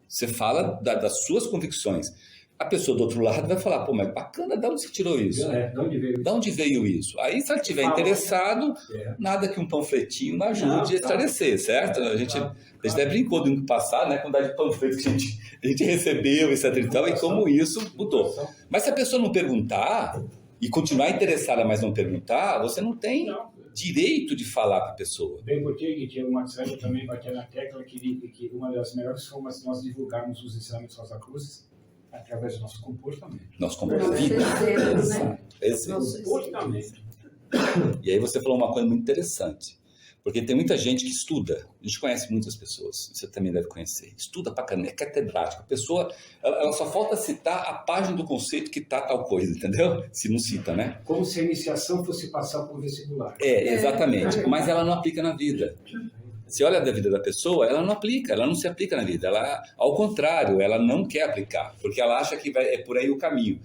Você fala das suas convicções. A pessoa do outro lado vai falar, pô, mas bacana, de onde você tirou isso? De onde veio isso? Aí, se ela estiver interessado, nada que um panfletinho não ajude a esclarecer, certo? A gente até brincou no ano passado, né, com a de panfleto que a gente recebeu, etc. E como isso mudou. Mas se a pessoa não perguntar e continuar interessada, mas não perguntar, você não tem direito de falar para a pessoa. Bem, porque o Marcelo também bateu na tecla que uma das melhores formas de nós divulgarmos os ensinamentos Rosa Cruz Através do nosso comportamento. Nosso Nosso comportamento. exemplo, né? Esse Nosso Comportamento. E aí você falou uma coisa muito interessante, porque tem muita gente que estuda, a gente conhece muitas pessoas, você também deve conhecer, estuda pra caramba, é catedrático, a pessoa, ela só falta citar a página do conceito que tá tal coisa, entendeu? Se não cita, né? Como se a iniciação fosse passar por um vestibular. Exatamente, mas ela não aplica na vida. Você olha da vida da pessoa, ela não aplica, ela não se aplica na vida, ela, ao contrário, ela não quer aplicar, porque ela acha que é por aí o caminho.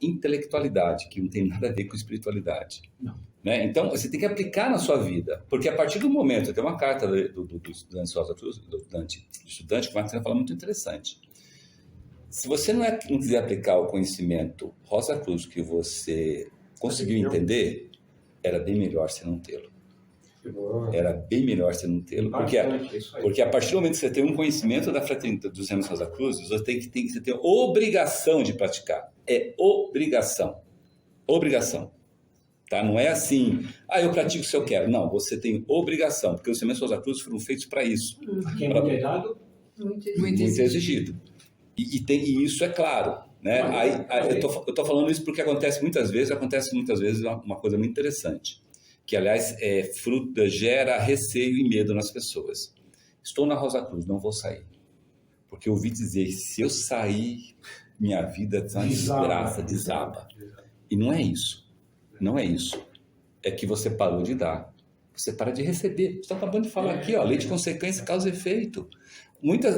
Intelectualidade, que não tem nada a ver com espiritualidade. Não. Né? Então, você tem que aplicar na sua vida, porque a partir do momento, tem uma carta do estudante Rosa Cruz, do estudante, que o Martina fala muito interessante. Se você não quiser aplicar o conhecimento Rosa Cruz que você conseguiu entender, era bem melhor você não tê-lo. Era bem melhor você não tê-lo, porque a partir do momento que você tem um conhecimento da fraternidade dos irmãos Rosa Cruz, você tem obrigação de praticar. É obrigação. Obrigação. Tá? Não é assim, eu pratico se eu quero. Não, você tem obrigação, porque os irmãos Rosa Cruz foram feitos para isso. Aqui é moderado, muito exigido. E isso é claro. Né? Eu tô falando isso porque acontece muitas vezes uma coisa muito interessante. Que, aliás, gera receio e medo nas pessoas. Estou na Rosa Cruz, não vou sair. Porque eu ouvi dizer, se eu sair, minha vida é uma desgraça, desaba. E não é isso. Não é isso. É que você parou de dar. Você para de receber. Você está acabando de falar aqui, lei de consequência, causa e efeito.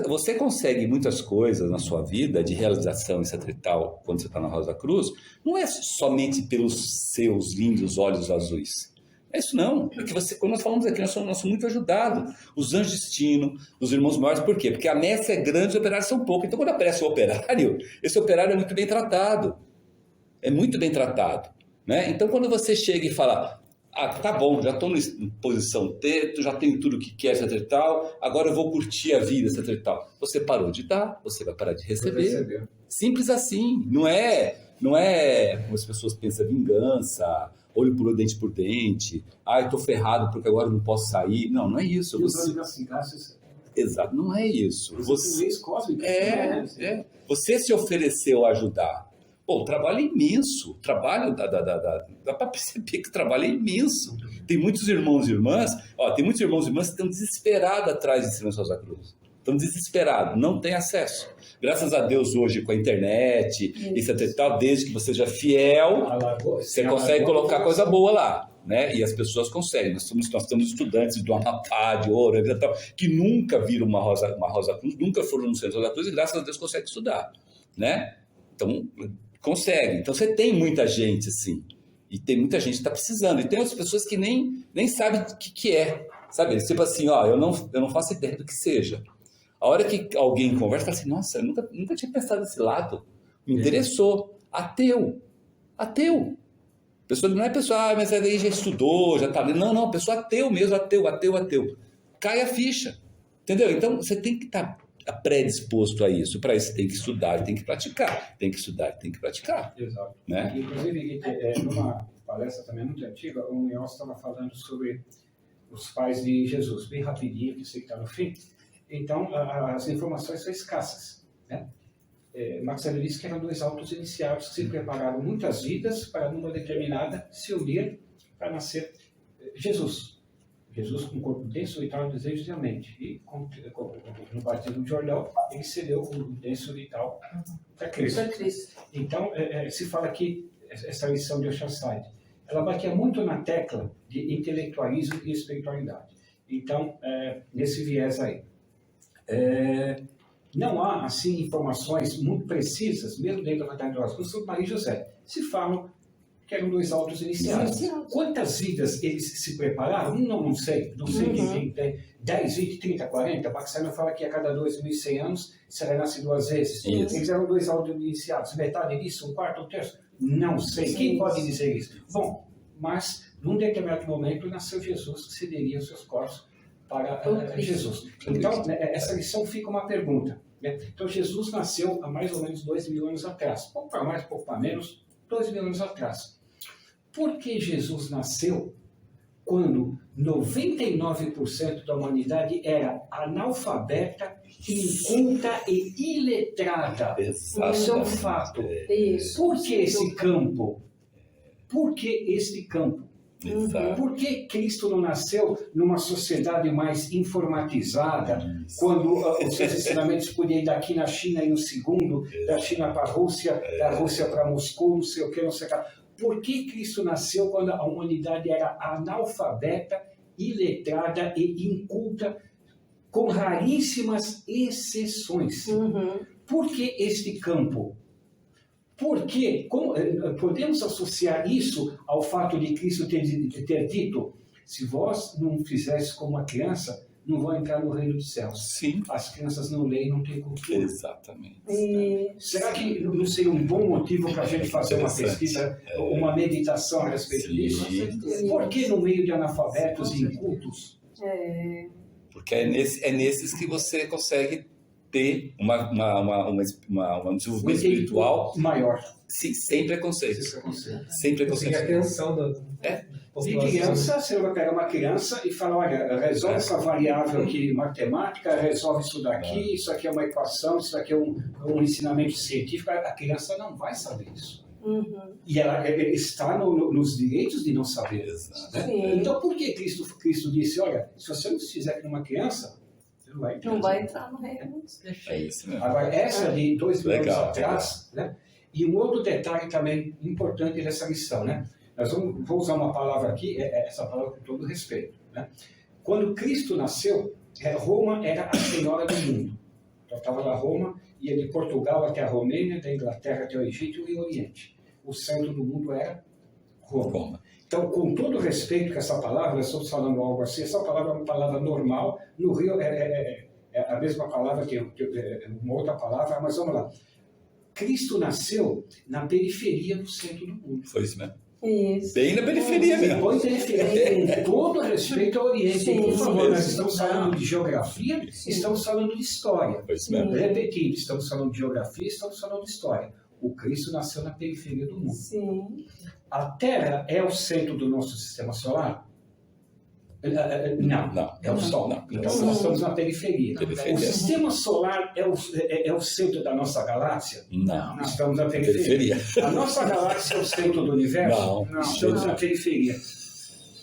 Você consegue muitas coisas na sua vida, de realização, etc e tal, quando você está na Rosa Cruz, não é somente pelos seus lindos olhos azuis. É isso não, porque quando nós falamos aqui, nós somos muito ajudados. Os anjos de destino, os irmãos maiores, por quê? Porque a messe é grande, os operários são poucos. Então, quando aparece o operário, esse operário é muito bem tratado. É muito bem tratado. Né? Então, quando você chega e fala, tá bom, já estou em posição teto, já tenho tudo o que quer, etc e tal, agora eu vou curtir a vida, etc e tal. Você parou de dar, você vai parar de receber. Simples assim. Não é como as pessoas pensam, vingança, olho por olho, dente por dente, eu tô ferrado porque agora eu não posso sair. Não é isso. Exato, não é isso. Você se ofereceu a ajudar. Pô, o trabalho é imenso. Dá para perceber que o trabalho é imenso. Tem muitos irmãos e irmãs, que estão desesperados atrás de Silêncio Rosa Cruz. Estão desesperados, não têm acesso. Graças a Deus hoje com a internet, etc e tal, desde que você seja fiel, você consegue colocar coisa boa lá, né? E as pessoas conseguem. Nós temos estudantes do Amapá, de Ouro, etc, tal, que nunca viram uma Rosa Cruz, nunca foram no centro Rosa Cruz e graças a Deus conseguem estudar, né? Então, consegue. Então você tem muita gente assim, e tem muita gente que está precisando, e tem outras pessoas que nem sabem o que é, sabe? Tipo assim, eu não faço ideia do que seja. A hora que alguém conversa, fala assim, nossa, eu nunca tinha pensado desse lado. Me interessou. Ateu. Pessoa, não é pessoa, mas aí já estudou, já tá lendo. Não, pessoa ateu mesmo, ateu. Cai a ficha. Entendeu? Então, você tem que estar predisposto a isso. Para isso, você tem que estudar e tem que praticar. Exato. Né? Inclusive, numa palestra também muito antiga, o Nelson estava falando sobre os pais de Jesus. Bem rapidinho, que sei que está no fim. Então, as informações são escassas. Né? Max Weber disse que eram 2 altos iniciados que se prepararam muitas vidas para, numa determinada, se unir para nascer Jesus. Jesus com o corpo denso e tal, desejo de mente. E no batismo de Jordão, ele cedeu o denso e tal para Cristo. Então, se fala aqui, essa lição de Oshaside, ela batia muito na tecla de intelectualismo e espiritualidade. Então, nesse viés aí. Não há, assim, informações muito precisas, mesmo dentro da Fraternidade de Rosa Cruz, sobre Maria e José. Se falam que eram 2 altos iniciados. Quantas vidas eles se prepararam? Não sei. Não sei quem tem 10, 20, 30, 40. Baxter fala que a cada 2.100 anos será nascido 2 vezes. Isso. Eles eram 2 altos iniciados. Metade disso, 1/4, 1/3? Não sei. Quem pode dizer isso? Bom, mas num determinado momento nasceu Jesus, que cederia os seus corpos para Jesus. Então, essa lição fica uma pergunta. Né? Então, Jesus nasceu há mais ou menos 2.000 anos atrás. Pouco para mais, pouco para menos, 2.000 anos atrás. Por que Jesus nasceu quando 99% da humanidade era analfabeta, inculta e iletrada. Isso é um fato. Isso. Por que esse campo? Por que esse campo? Exato. Por que Cristo não nasceu numa sociedade mais informatizada, quando os seus ensinamentos podiam ir daqui na China em um segundo, da China para a Rússia, da Rússia para Moscou, não sei o que, não sei o que. Por que Cristo nasceu quando a humanidade era analfabeta, iletrada e inculta, com raríssimas exceções? Por que este campo? Porque podemos associar isso ao fato de Cristo ter dito: se vós não fizesse como uma criança, não vão entrar no reino dos céus. Sim. As crianças não leem, não têm cultura. Exatamente. Será que não seria um bom motivo para a gente fazer uma pesquisa, uma meditação a respeito disso? Por que no meio de analfabetos e incultos? Porque é nesses que você consegue ter um desenvolvimento espiritual maior. Sim, sem preconceito. Sem preconceito. Conseguir a atenção da De criança, você vai pegar uma criança e falar: olha, resolve essa variável aqui matemática, resolve isso daqui, isso aqui é uma equação, isso daqui é um ensinamento científico. A criança não vai saber isso. E ela está nos direitos de não saber. Né? Então, por que Cristo disse: olha, se você não fizer aqui numa criança, não vai entrar no reino. É isso mesmo. Agora, essa de 2 mil anos Legal, atrás, né? E um outro detalhe também importante dessa lição, né? Vou usar uma palavra aqui, essa palavra com todo respeito, né? Quando Cristo nasceu, Roma era a senhora do mundo. Então, estava lá Roma, ia de Portugal até a Romênia, da Inglaterra até o Egito e o Oriente. O centro do mundo era Roma. Então, com todo respeito que essa palavra, nós estamos falando algo assim, essa palavra é uma palavra normal, no Rio é a mesma palavra que uma outra palavra, mas vamos lá. Cristo nasceu na periferia do centro do mundo. Foi isso mesmo. Isso. Bem na periferia mesmo. Depois periferia, com todo respeito ao Oriente. Sim. Por favor, nós estamos falando de geografia, estamos falando de história. Foi isso mesmo. Repetindo, estamos falando de geografia, estamos falando de história. O Cristo nasceu na periferia do mundo. Sim. A Terra é o centro do nosso sistema solar? Não, é o Sol. Não. Então, nós estamos na periferia. O sistema solar é o centro da nossa galáxia? Não. Nós estamos na periferia. A nossa galáxia é o centro do universo? Não. Estamos na periferia.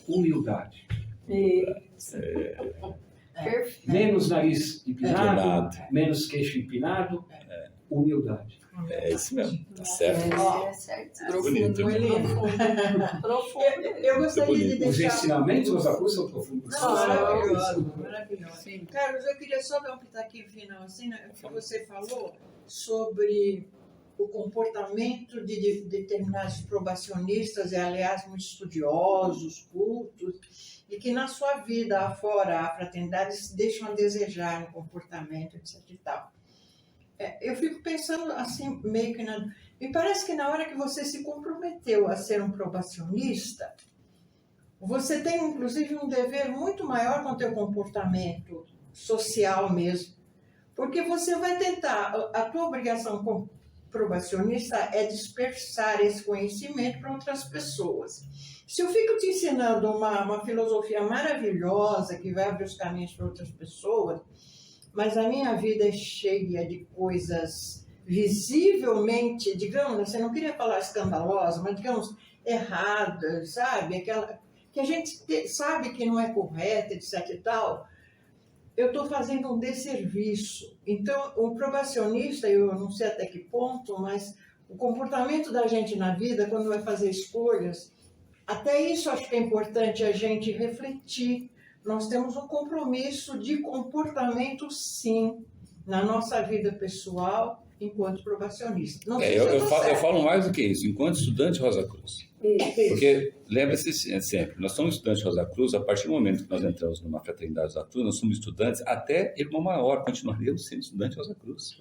Humildade. Perfeito. Menos nariz empinado, Empinado. menos queixo empinado, humildade. É isso mesmo. Tá certo. Certo. Bonito. Profundo. Eu gostaria de Os deixar... ensinamentos dos Rosa são profundos. Maravilhoso. Carlos, eu queria só dar um pitaquinho final, assim, né, que você falou sobre o comportamento de determinados probacionistas, e aliás, muito estudiosos, cultos, e que na sua vida afora a fraternidade se deixam a desejar no comportamento, etc. e tal. Eu fico pensando assim, meio que me parece que na hora que você se comprometeu a ser um probacionista, você tem inclusive um dever muito maior com o teu comportamento social mesmo, porque você vai tentar, a tua obrigação como probacionista é dispersar esse conhecimento para outras pessoas. Se eu fico te ensinando uma filosofia maravilhosa que vai abrir os caminhos para outras pessoas, mas a minha vida é cheia de coisas visivelmente, digamos, você não queria falar escandalosa, mas digamos, erradas, sabe? Aquela que a gente sabe que não é correta, etc e tal, eu estou fazendo um desserviço. Então, o probacionista, eu não sei até que ponto, mas o comportamento da gente na vida, quando vai fazer escolhas, até isso acho que é importante a gente refletir. Nós temos um compromisso de comportamento, sim, na nossa vida pessoal, enquanto probacionista. Não sei se eu falo mais do que isso, enquanto estudante Rosa Cruz. Porque, lembre-se sempre, nós somos estudantes Rosa Cruz, a partir do momento que nós entramos numa fraternidade Rosa Cruz, nós somos estudantes, até irmão maior, continuaremos sendo estudante Rosa Cruz.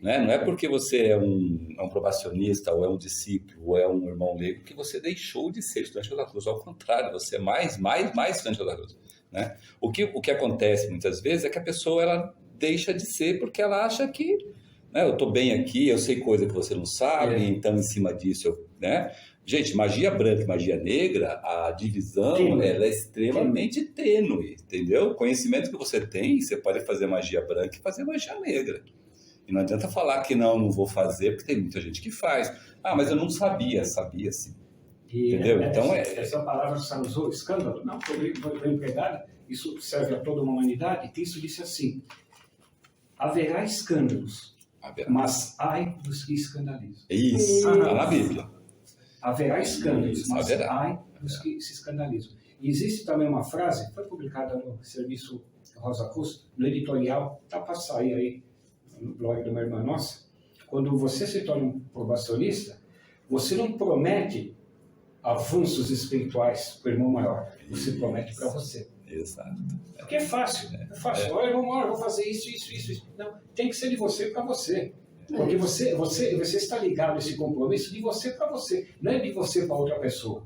Não é porque você é um probacionista, ou é um discípulo, ou é um irmão leigo, que você deixou de ser estudante Rosa Cruz. Ao contrário, você é mais estudante Rosa Cruz. Né? O que acontece muitas vezes é que a pessoa ela deixa de ser porque ela acha que, né, eu estou bem aqui, eu sei coisa que você não sabe, então em cima disso Gente, magia branca e magia negra, a divisão ela é extremamente tênue, entendeu? O conhecimento que você tem, você pode fazer magia branca e fazer magia negra. E não adianta falar que não vou fazer, porque tem muita gente que faz. Ah, mas eu não sabia sim. Entendeu? Então essa palavra que você usou, escândalo, não foi empregada, isso serve a toda uma humanidade. Cristo disse assim: haverá escândalos, mas ai dos que escandalizam. Isso, está na Bíblia. Haverá escândalos, mas ai dos que se escandalizam. E existe também uma frase, foi publicada no Serviço Rosa Cruz, no editorial, está para sair aí no blog de uma irmã nossa. Quando você se torna um probacionista, você não promete avanços espirituais para o irmão maior, você promete para você. Exato. Porque é fácil. Olha, irmão maior, eu vou fazer isso. Não, tem que ser de você para você. Porque você está ligado a esse compromisso de você para você, não é de você para outra pessoa.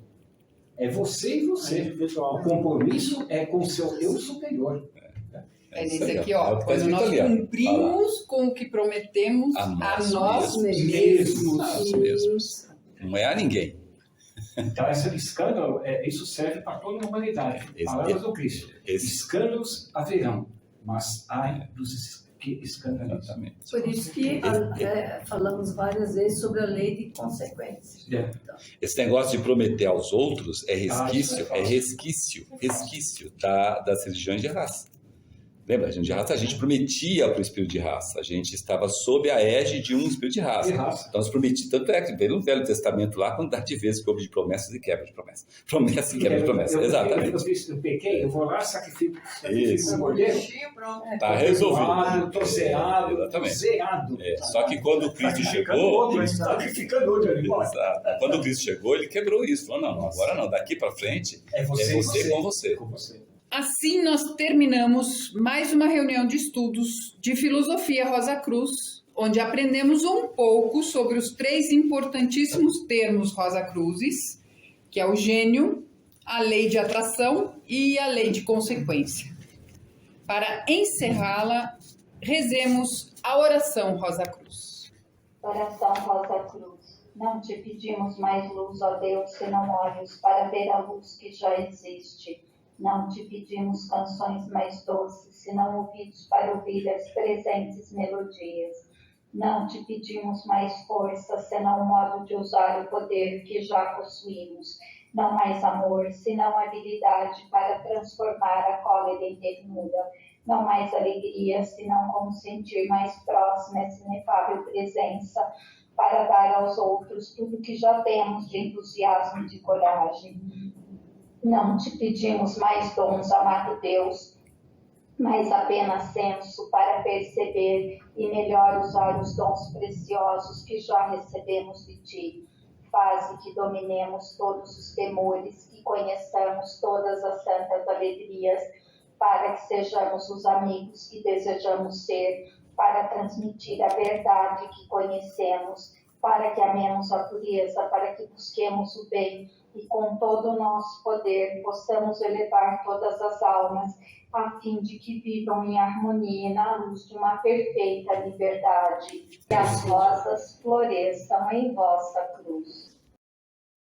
É você e você. O compromisso é com o seu eu superior. É nesse aqui, ó. Quando nós cumprimos com o que prometemos a nós mesmos. Não é a ninguém. Então, esse escândalo, isso serve para toda a humanidade. Palavras do Cristo. Escândalos haverão, mas ai dos que escandalizam. Por isso que falamos várias vezes sobre a lei de consequências. Então, esse negócio de prometer aos outros é resquício das religiões de raça. Lembra, a gente prometia para o espírito de raça, a gente estava sob a égide de um espírito de raça. Então, nós prometíamos, tanto é que veio no Velho Testamento lá, a quantidade de vezes que houve de promessas e quebra de promessas. Promessa e quebra de promessas, exatamente. Eu pequei, eu vou lá, sacrifico isso. o cordeiro. Está resolvido. Estou zerado, zerado. Só que quando Cristo chegou... Sacrificando outro animal. Quando Cristo chegou, ele quebrou isso. Falou, não, agora não, daqui para frente é você com você. Assim, nós terminamos mais uma reunião de estudos de Filosofia Rosa Cruz, onde aprendemos um pouco sobre os 3 importantíssimos termos Rosa Cruzes, que é o gênio, a lei de atração e a lei de consequência. Para encerrá-la, rezemos a oração Rosa Cruz. Oração Rosa Cruz. Não te pedimos mais luz, ó Deus, senão olhos para ver a luz que já existe. Não te pedimos canções mais doces, senão ouvidos para ouvir as presentes melodias. Não te pedimos mais força, senão o modo de usar o poder que já possuímos. Não mais amor, senão habilidade para transformar a cólera em ternura. Não mais alegria, senão como sentir mais próxima essa inefável presença, para dar aos outros tudo que já temos de entusiasmo e de coragem. Não te pedimos mais dons, amado Deus, mas apenas senso para perceber e melhor usar os dons preciosos que já recebemos de ti. Faze que dominemos todos os temores, que conheçamos todas as santas alegrias, para que sejamos os amigos que desejamos ser, para transmitir a verdade que conhecemos, para que amemos a pureza, para que busquemos o bem, e com todo o nosso poder possamos elevar todas as almas, a fim de que vivam em harmonia e na luz de uma perfeita liberdade. Que as rosas floresçam em vossa cruz.